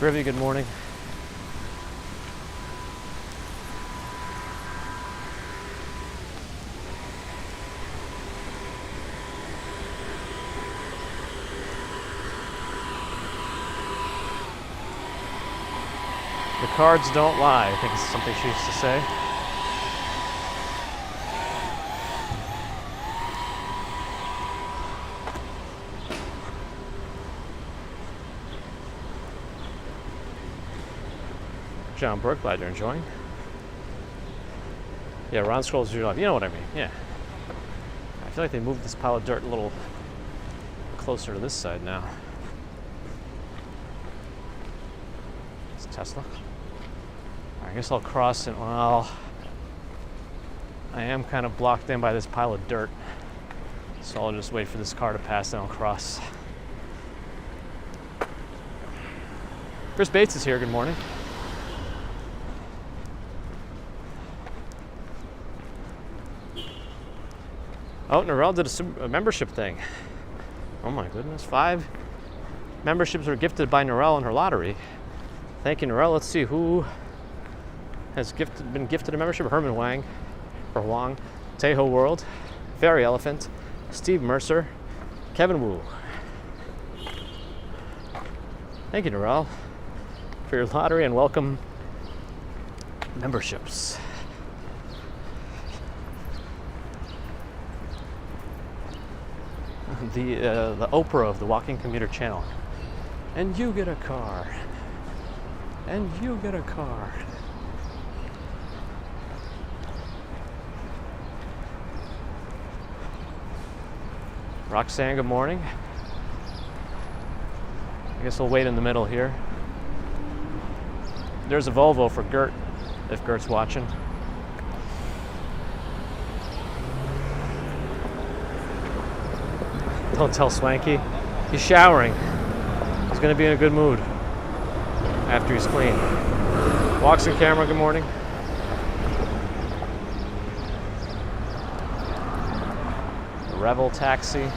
Rivy, good morning. The cards don't lie, I think is something she used to say. John Burke, glad you're enjoying. Yeah, Ron scrolls your life. You know what I mean, yeah. I feel like they moved this pile of dirt a little closer to this side now. It's Tesla. I guess I'll cross it. Well, I am kind of blocked in by this pile of dirt. So I'll just wait for this car to pass and I'll cross. Chris Bates is here, good morning. Oh, Norell did a membership thing. Oh my goodness, 5 memberships were gifted by Norell in her lottery. Thank you, Norell. Let's see who has been gifted a membership. Herman Wang, or Wang, Teho World, Fairy Elephant, Steve Mercer, Kevin Wu. Thank you, Norell, for your lottery and welcome memberships. The Oprah of the Walking Commuter channel. And you get a car. And you get a car. Roxanne, good morning. I guess we'll wait in the middle here. There's a Volvo for Gert, if Gert's watching. Don't tell Swanky. He's showering. He's going to be in a good mood after he's clean. Walks in camera, good morning. The Revel taxi.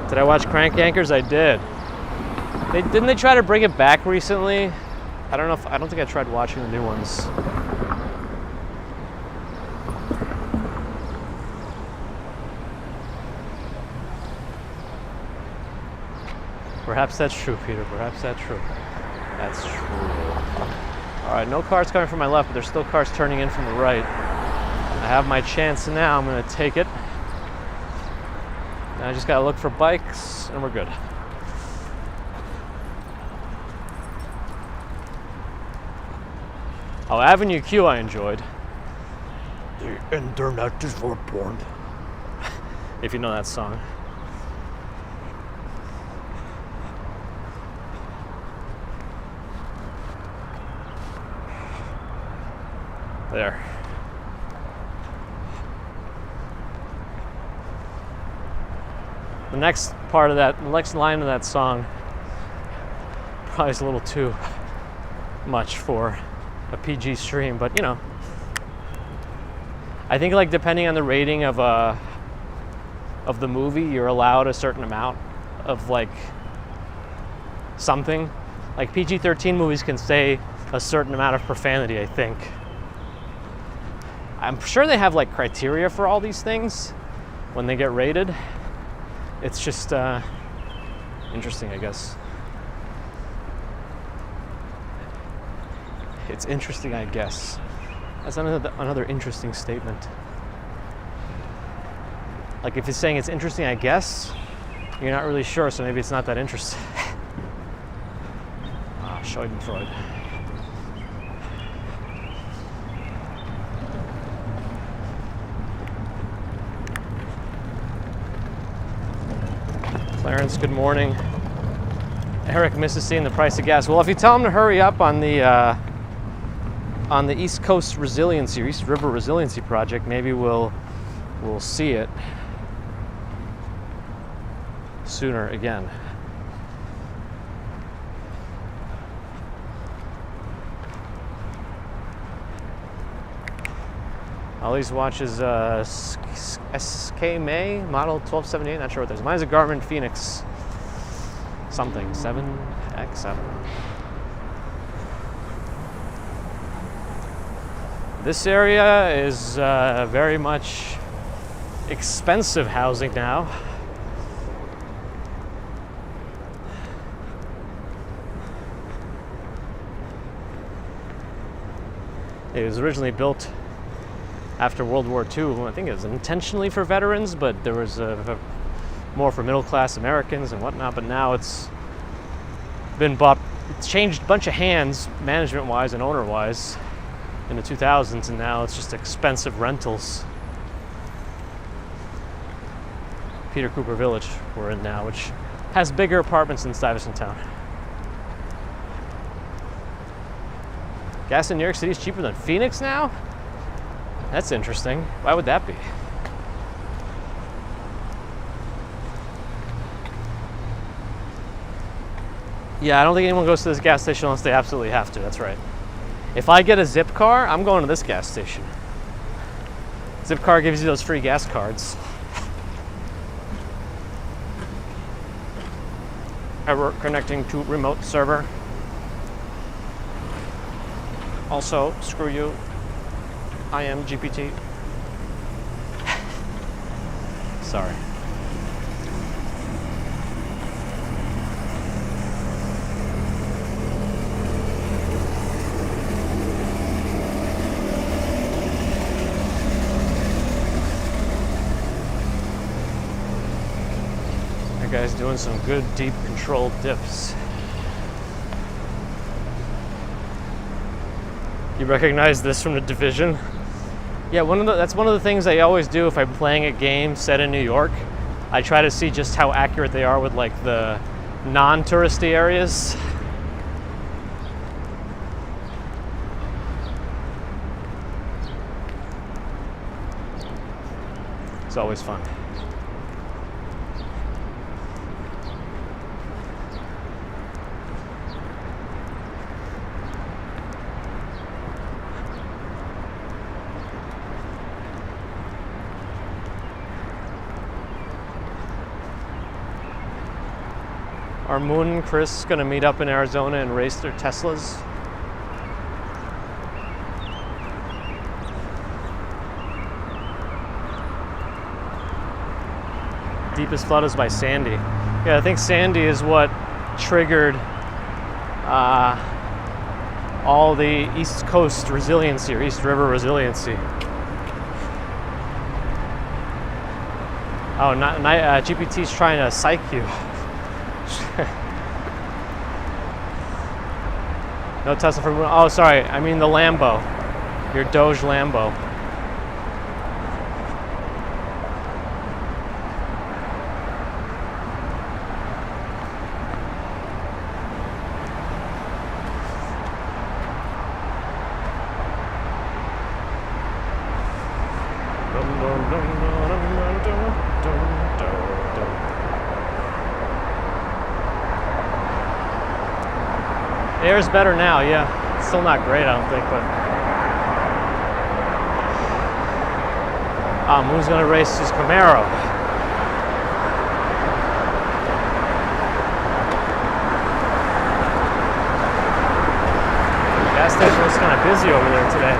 Did I watch Crank Yankers? I did. Didn't they try to bring it back recently? I don't think I tried watching the new ones. Perhaps that's true, Peter. Perhaps that's true. That's true. All right, no cars coming from my left, but there's still cars turning in from the right. I have my chance now. I'm going to take it. Now I just got to look for bikes, and we're good. Oh, Avenue Q I enjoyed. The internet is for porn. If you know that song. There. The next part of that, the next line of that song, probably is a little too much for a PG stream, but you know, I think like depending on the rating of the movie, you're allowed a certain amount of like something. Like PG-13 movies can say a certain amount of profanity, I think. I'm sure they have like criteria for all these things when they get rated. It's just interesting, I guess. It's interesting, I guess. That's another interesting statement. Like if it's saying it's interesting, I guess, you're not really sure, so maybe it's not that interesting. Schadenfreude. Clarence, good morning. Eric misses seeing the price of gas. Well, if you tell him to hurry up on the East Coast Resiliency, East River Resiliency Project, maybe we'll see it sooner again. Ollie's watch is SK May model 1278. Not sure what that is. Mine's a Garmin Phoenix something 7X7. This area is very much expensive housing now. It was originally built after World War II. I think it was intentionally for veterans, but there was more for middle-class Americans and whatnot. But now it's been bought. It's changed a bunch of hands, management-wise and owner-wise, in the 2000s, and now it's just expensive rentals. Peter Cooper Village we're in now, which has bigger apartments than Stuyvesant Town. Gas in New York City is cheaper than Phoenix now? That's interesting. Why would that be? Yeah, I don't think anyone goes to this gas station unless they absolutely have to. That's right. If I get a Zip car, I'm going to this gas station. Zip car gives you those free gas cards. Error connecting to remote server. Also, screw you. I am GPT. Sorry. That guy's doing some good deep controlled dips. You recognize this from The Division? Yeah, that's one of the things I always do if I'm playing a game set in New York. I try to see just how accurate they are with like the non-touristy areas. It's always fun. Are Moon and Chris gonna meet up in Arizona and race their Teslas? Deepest flood is by Sandy. Yeah, I think Sandy is what triggered all the East Coast resiliency or East River resiliency. Oh, GPT's trying to psych you. No Tesla for... Oh, sorry. I mean the Lambo. Your Doge Lambo. The air's better now, yeah. It's still not great, I don't think, but... who's gonna race his Camaro? The gas station looks kind of busy over there today.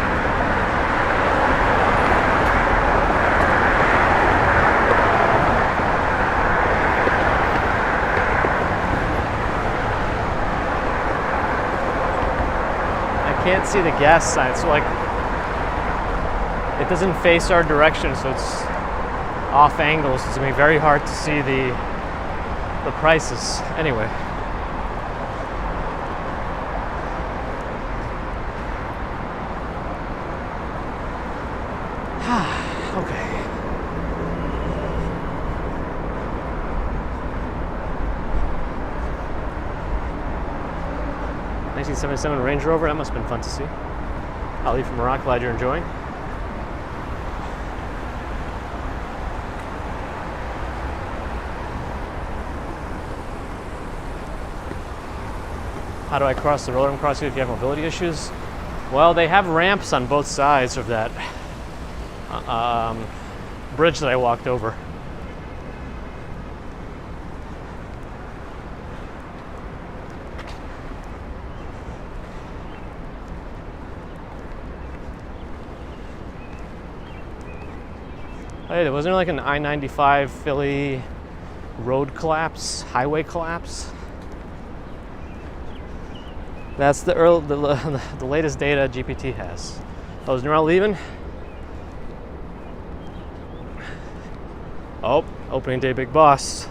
Can't see the gas sign, so like it doesn't face our direction, so it's off angle, so it's gonna be very hard to see the prices. Anyway, okay. 1977 Range Rover, that must have been fun to see. Ali from Iraq, glad you're enjoying. How do I cross the road I'm crossing if you have mobility issues? Well, they have ramps on both sides of that bridge that I walked over. Hey, wasn't there like an I-95 Philly road collapse, highway collapse? That's the latest data GPT has. Oh, is Neural leaving? Oh, opening day big boss.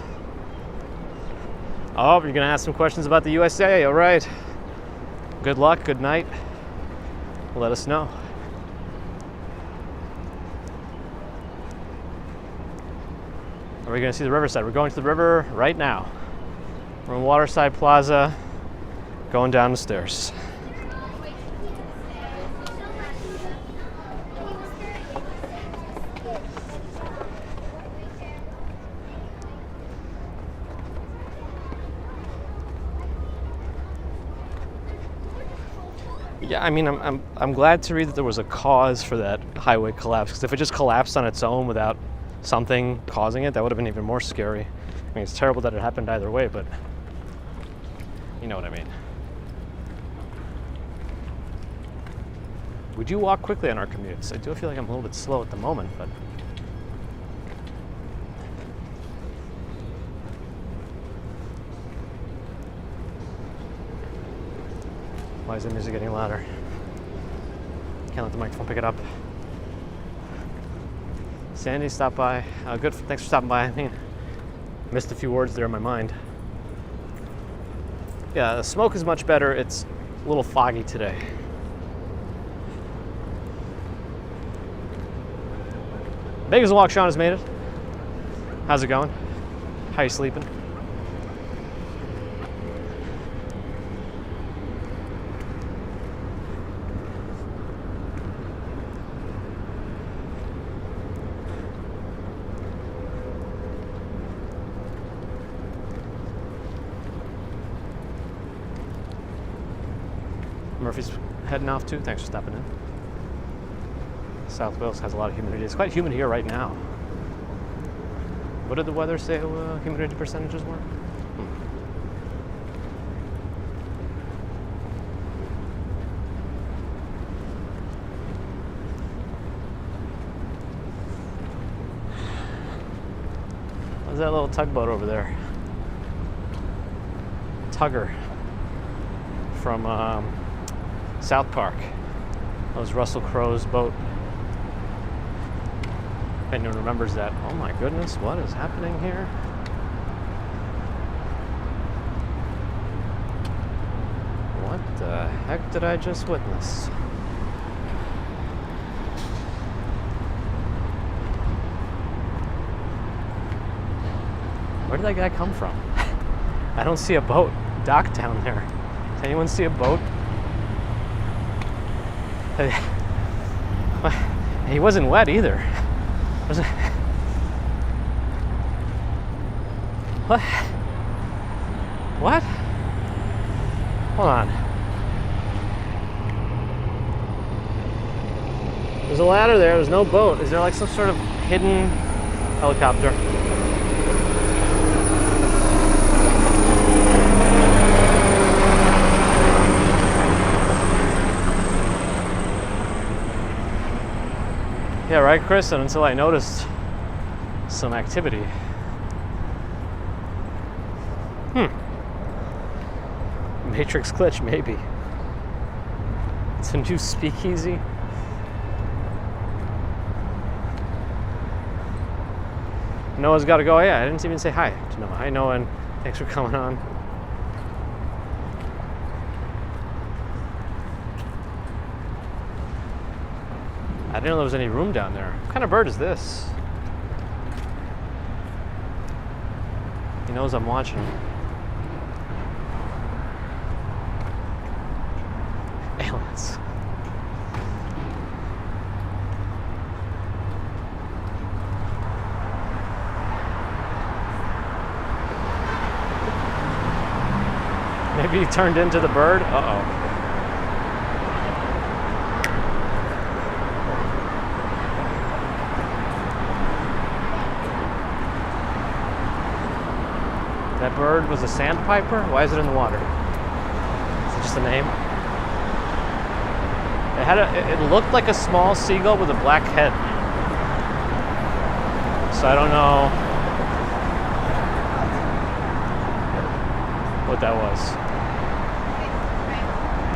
Oh, you're gonna ask some questions about the USA, all right. Good luck, good night. Let us know. Are we going to see the riverside? We're going to the river right now. We're in Waterside Plaza, going down the stairs. Yeah, I mean, I'm glad to read that there was a cause for that highway collapse, because if it just collapsed on its own without something causing it, that would have been even more scary. I mean, it's terrible that it happened either way, but you know what I mean. We do walk quickly on our commutes. I do feel like I'm a little bit slow at the moment, but why is the music getting louder? Can't let the microphone pick it up. Sandy stopped by. Good. Thanks for stopping by. I mean, missed a few words there in my mind. Yeah, the smoke is much better. It's a little foggy today. Vegas Walk, Sean has made it. How's it going? How you sleeping? Murphy's heading off too. Thanks for stopping in. South Wales has a lot of humidity. It's quite humid here right now. What did the weather say humidity percentages were? What's that little tugboat over there? tugger from South Park. That was Russell Crowe's boat. If anyone remembers that. Oh my goodness, what is happening here? What the heck did I just witness? Where did that guy come from? I don't see a boat docked down there. Does anyone see a boat? He wasn't wet either. What? What? Hold on. There's a ladder there. There's no boat. Is there like some sort of hidden helicopter? Yeah, right, Chris? And until I noticed some activity. Matrix glitch, maybe. It's a new speakeasy. Noah's got to go. Yeah, I didn't even say hi to Noah. Hi, Noah, and thanks for coming on. I didn't know there was any room down there. What kind of bird is this? He knows I'm watching him. Aliens. Maybe he turned into the bird? Uh-oh. That bird was a sandpiper? Why is it in the water? Is it just a name? It looked like a small seagull with a black head. So I don't know what that was.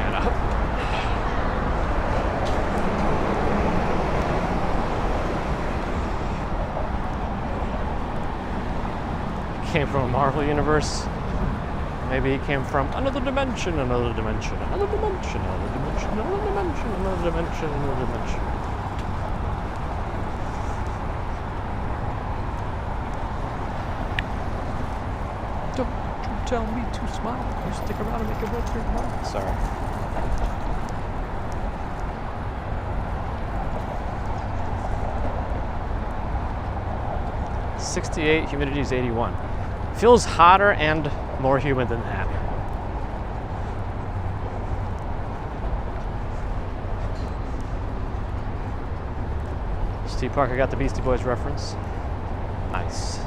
And came from a Marvel universe. Maybe he came from another dimension, another dimension, another dimension, another dimension, another dimension, another dimension, another dimension. Don't you tell me to smile. You stick around and make it worth your while. Sorry. .68, humidity is 81. Feels hotter and more humid than that. Steve Parker got the Beastie Boys reference. Nice.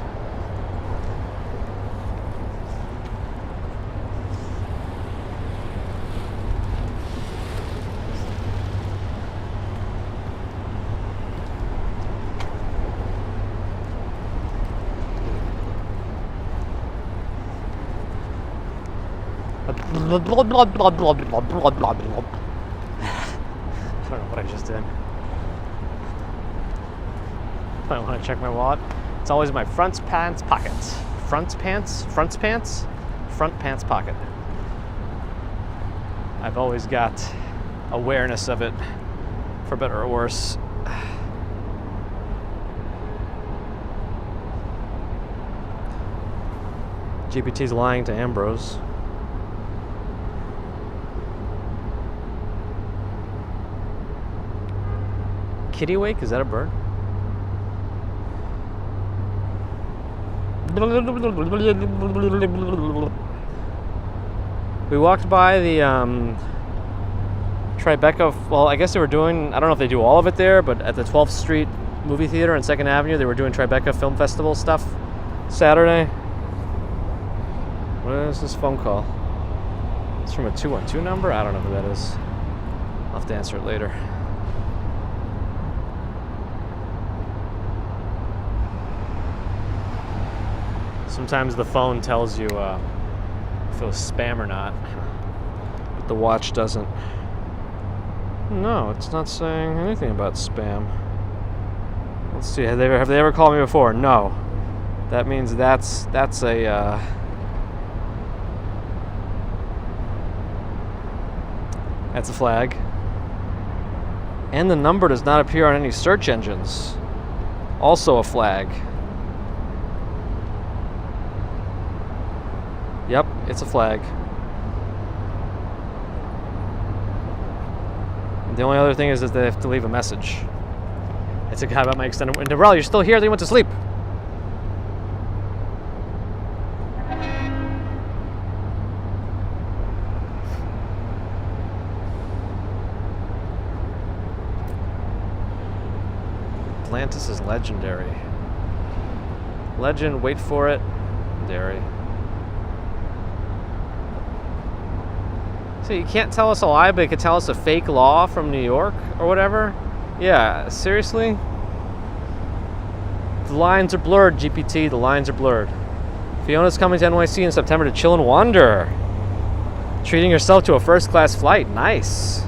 I don't know what I just did. I want to check my wallet. It's always in my front pants pocket. Front pants pocket. I've always got awareness of it, for better or worse. GPT's lying to Ambrose. Kittiwake? Is that a bird? We walked by the Tribeca. Well, I guess they were doing, I don't know if they do all of it there, but at the 12th Street movie theater on 2nd Avenue, they were doing Tribeca Film Festival stuff Saturday. What is this phone call? It's from a 212 number? I don't know who that is. I'll have to answer it later. Sometimes the phone tells you if it was spam or not. But the watch doesn't. No, it's not saying anything about spam. Let's see. Have they ever called me before? No. That means that's a that's a flag. And the number does not appear on any search engines. Also a flag. Yep, it's a flag. The only other thing is that they have to leave a message. It's a guy about my extended... Darrell, you're still here? They went to sleep. Atlantis is legendary. Legend, wait for it. Dairy. So you can't tell us a lie, but you could tell us a fake law from New York or whatever? Yeah, seriously? The lines are blurred, GPT. The lines are blurred. Fiona's coming to NYC in September to chill and wander. Treating herself to a first-class flight. Nice.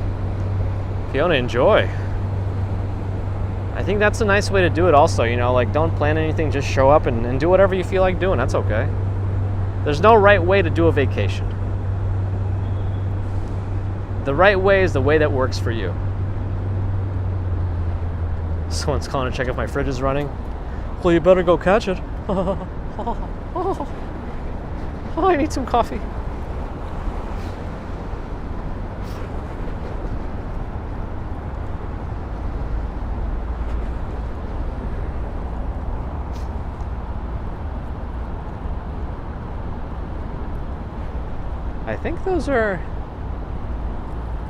Fiona, enjoy. I think that's a nice way to do it also, you know, like don't plan anything, just show up and do whatever you feel like doing. That's okay. There's no right way to do a vacation. The right way is the way that works for you. Someone's calling to check if my fridge is running. Well, you better go catch it. Oh, I need some coffee. I think those are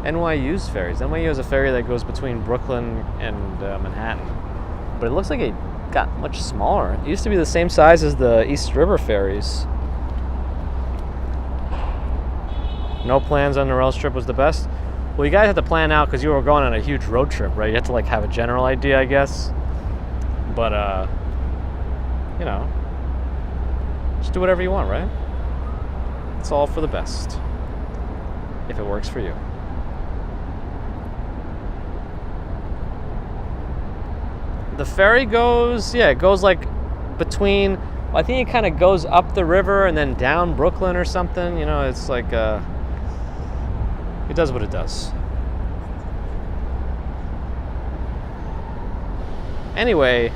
NYU's ferries. NYU has a ferry that goes between Brooklyn and Manhattan. But it looks like it got much smaller. It used to be the same size as the East River ferries. No plans on the rail trip was the best? Well, you guys have to plan out because you were going on a huge road trip, right? You have to like have a general idea, I guess. But, you know, just do whatever you want, right? It's all for the best, if it works for you. The ferry goes, yeah, it goes like between, I think it kind of goes up the river and then down Brooklyn or something. You know, it's like, it does what it does. Anyway,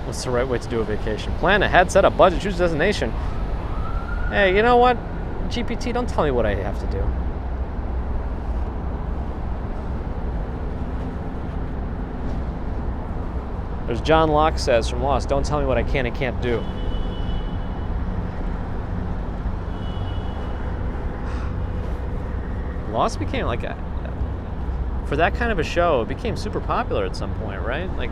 what's the right way to do a vacation? Plan ahead, set a budget, choose a destination. Hey, you know what? GPT, don't tell me what I have to do. There's John Locke says from Lost, don't tell me what I can and can't do. Lost became like for that kind of a show, it became super popular at some point, right? Like,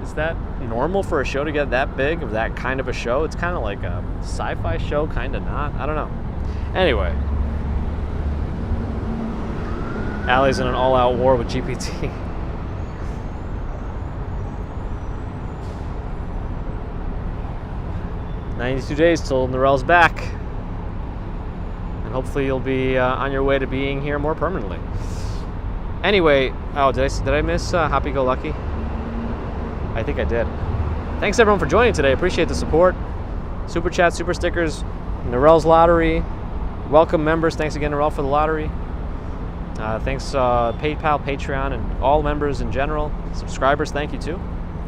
is that normal for a show to get that big of that kind of a show? It's kind of like a sci-fi show, kind of not. I don't know. Anyway. Allie's in an all-out war with GPT. "92 days till Norell's back. And hopefully you'll be on your way to being here more permanently." Anyway, oh, did I miss Happy Go Lucky? I think I did. Thanks everyone for joining today. Appreciate the support. Super chat, super stickers, Norell's lottery. Welcome members. Thanks again, Norell, for the lottery. Thanks PayPal, Patreon, and all members in general. Subscribers, thank you too.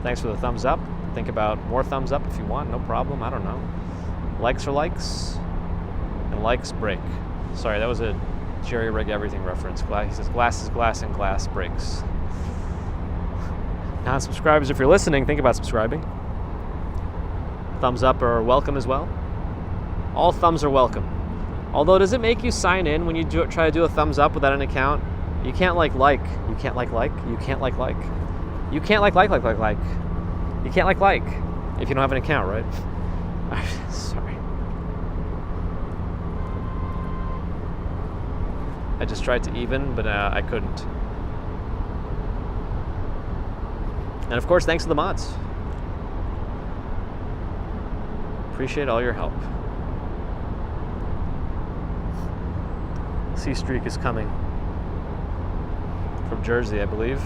Thanks for the thumbs up. Think about more thumbs up if you want. No problem. I don't know. Likes are likes, and likes break. Sorry, that was a Jerry Rig Everything reference. He says glass is glass and glass breaks. Non-subscribers, if you're listening, think about subscribing. Thumbs up are welcome as well. All thumbs are welcome. Although, does it make you sign in when you try to do a thumbs up without an account? You can't like. You can't like. You can't like. You can't like. You can't like if you don't have an account, right? Sorry. I just tried to even, but I couldn't. And of course, thanks to the mods. Appreciate all your help. C Streak is coming from Jersey, I believe.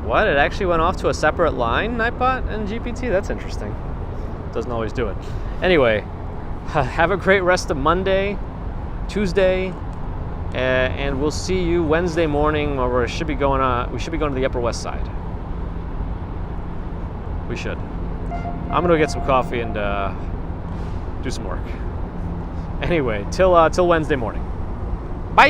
What? It actually went off to a separate line, Nightbot and GPT? That's interesting. Doesn't always do it. Anyway, have a great rest of Monday, Tuesday, and we'll see you Wednesday morning, where we should be going to the Upper West Side. We should. I'm gonna go get some coffee and do some work. Anyway, till Wednesday morning. Bye.